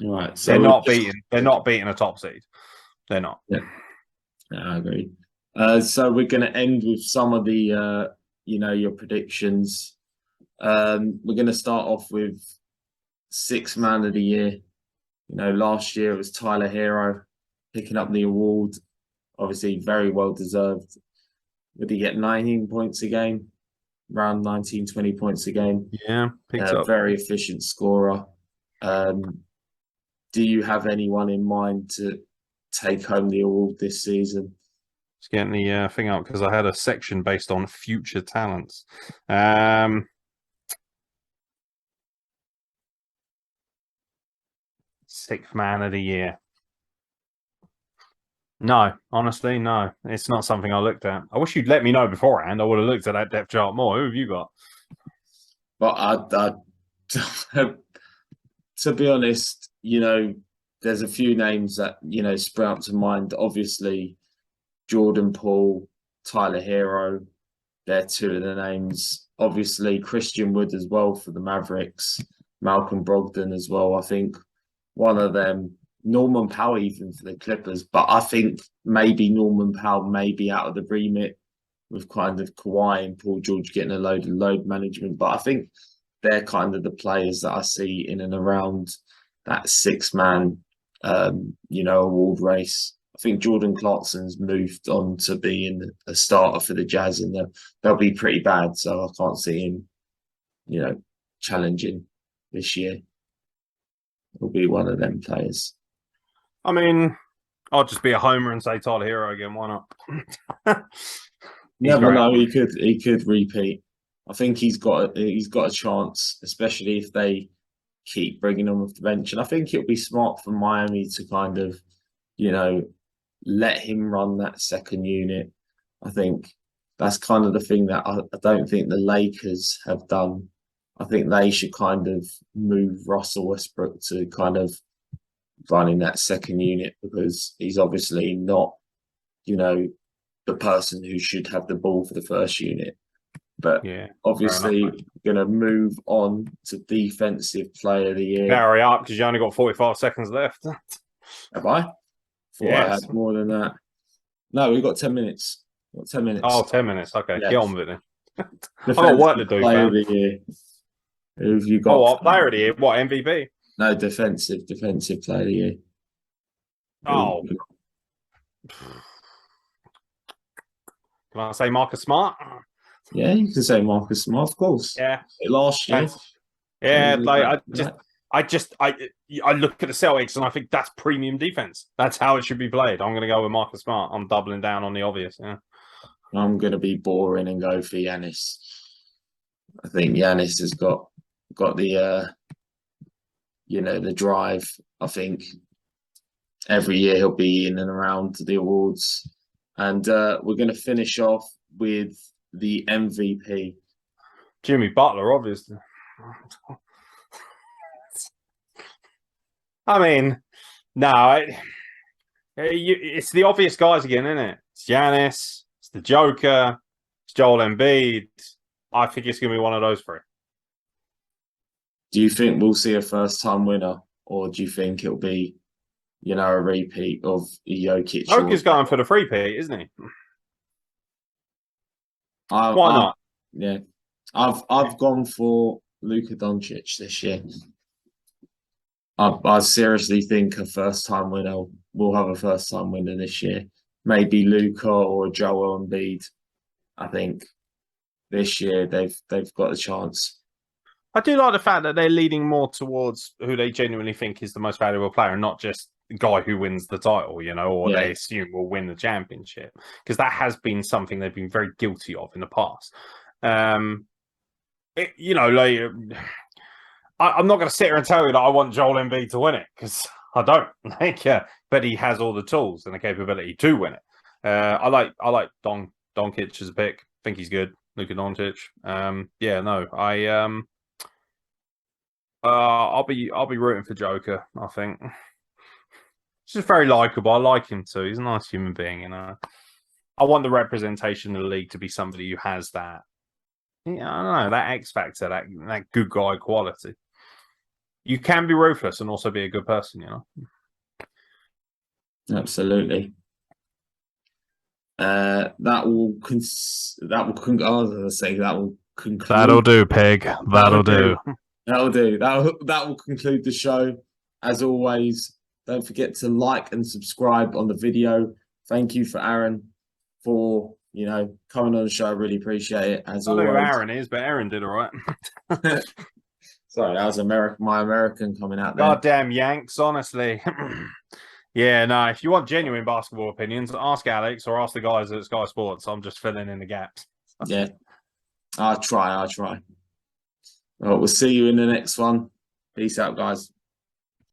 Right. So they're not beating a top seed. They're not. Yeah, I agree. So we're going to end with some of the, your predictions. We're going to start off with Sixth Man of the Year. Last year it was Tyler Hero picking up the award. Obviously, very well deserved. Would he get 19 points a game? Around 19, 20 points a game. Yeah, picked up. Very efficient scorer. Do you have anyone in mind to take home the award this season? Just getting the thing up because I had a section based on future talents. Sixth Man of the Year. No, honestly, no. It's not something I looked at. I wish you'd let me know beforehand. I would have looked at that depth chart more. Who have you got? But to be honest, there's a few names that, sprout to mind. Obviously, Jordan Poole, Tyler Hero, they're two of the names. Obviously, Christian Wood as well for the Mavericks, Malcolm Brogdon as well. I think one of them, Norman Powell even for the Clippers, but I think maybe Norman Powell may be out of the remit with kind of Kawhi and Paul George getting a load of load management. But I think they're kind of the players that I see in and around that six-man, award race. I think Jordan Clarkson's moved on to being a starter for the Jazz, and they'll be pretty bad. So I can't see him, challenging this year. He'll be one of them players. I mean, I'll just be a homer and say Tyler Hero again. Why not? Never know. He could repeat. I think he's got a chance, especially if they keep bringing him off the bench. And I think it'll be smart for Miami to kind of, let him run that second unit. I think that's kind of the thing that I don't think the Lakers have done. I think they should kind of move Russell Westbrook to kind of running that second unit, because he's obviously not, the person who should have the ball for the first unit. But obviously, going to move on to Defensive Player of the Year. Hurry up, because you only got 45 seconds left. Have I? I had more than that. No, we've got 10 minutes. Got 10 minutes. Oh, 10 minutes. Okay, get on with it then. I've got work to do, Player of the Year. Who have you got? Oh, what player of the year? What, MVP? No, defensive player of the year. Oh. Can I say Marcus Smart? Yeah, you can say Marcus Smart, of course. Yeah. Last year. Yeah, I look at the Celtics and I think that's premium defense. That's how it should be played. I'm going to go with Marcus Smart. I'm doubling down on the obvious. Yeah. I'm going to be boring and go for Giannis. I think Giannis has got the the drive. I think every year he'll be in and around the awards. And we're going to finish off with the MVP. Jimmy Butler, obviously. I mean, no, it's the obvious guys again, isn't it? It's Giannis, it's the Joker, it's Joel Embiid. I think it's going to be one of those three. Do you think we'll see a first-time winner, or do you think it'll be, a repeat of Jokic? Joker's going for the three-peat, isn't he? Why not? Yeah, I've gone for Luka Doncic this year. I seriously think a first-time winner will have a first-time winner this year. Maybe Luka or Joel Embiid. I think this year they've got a chance. I do like the fact that they're leaning more towards who they genuinely think is the most valuable player, and not just the guy who wins the title, you know, or they assume will win the championship, because that has been something they've been very guilty of in the past. You know, like I'm not going to sit here and tell you that I want Joel Embiid to win it, because I don't. Like, but he has all the tools and the capability to win it. I like Doncic as a pick. I think he's good. Luka Doncic. I'll be rooting for Joker. I think he's just very likable. I like him too. He's a nice human being, you know. I want the representation of the league to be somebody who has that. Yeah, I don't know, that X factor, that good guy quality. You can be ruthless and also be a good person, you know. Absolutely. That will conclude. That'll do, pig. That'll do. That'll do. That will conclude the show. As always, don't forget to like and subscribe on the video. Thank you for Aaron for coming on the show. I really appreciate it. As always, I don't know who Aaron is, but Aaron did all right. Sorry, that was my American coming out there. Goddamn Yanks, honestly. Yeah, no, if you want genuine basketball opinions, ask Alex or ask the guys at Sky Sports. I'm just filling in the gaps. Yeah, I'll try. Well, we'll see you in the next one. Peace out, guys.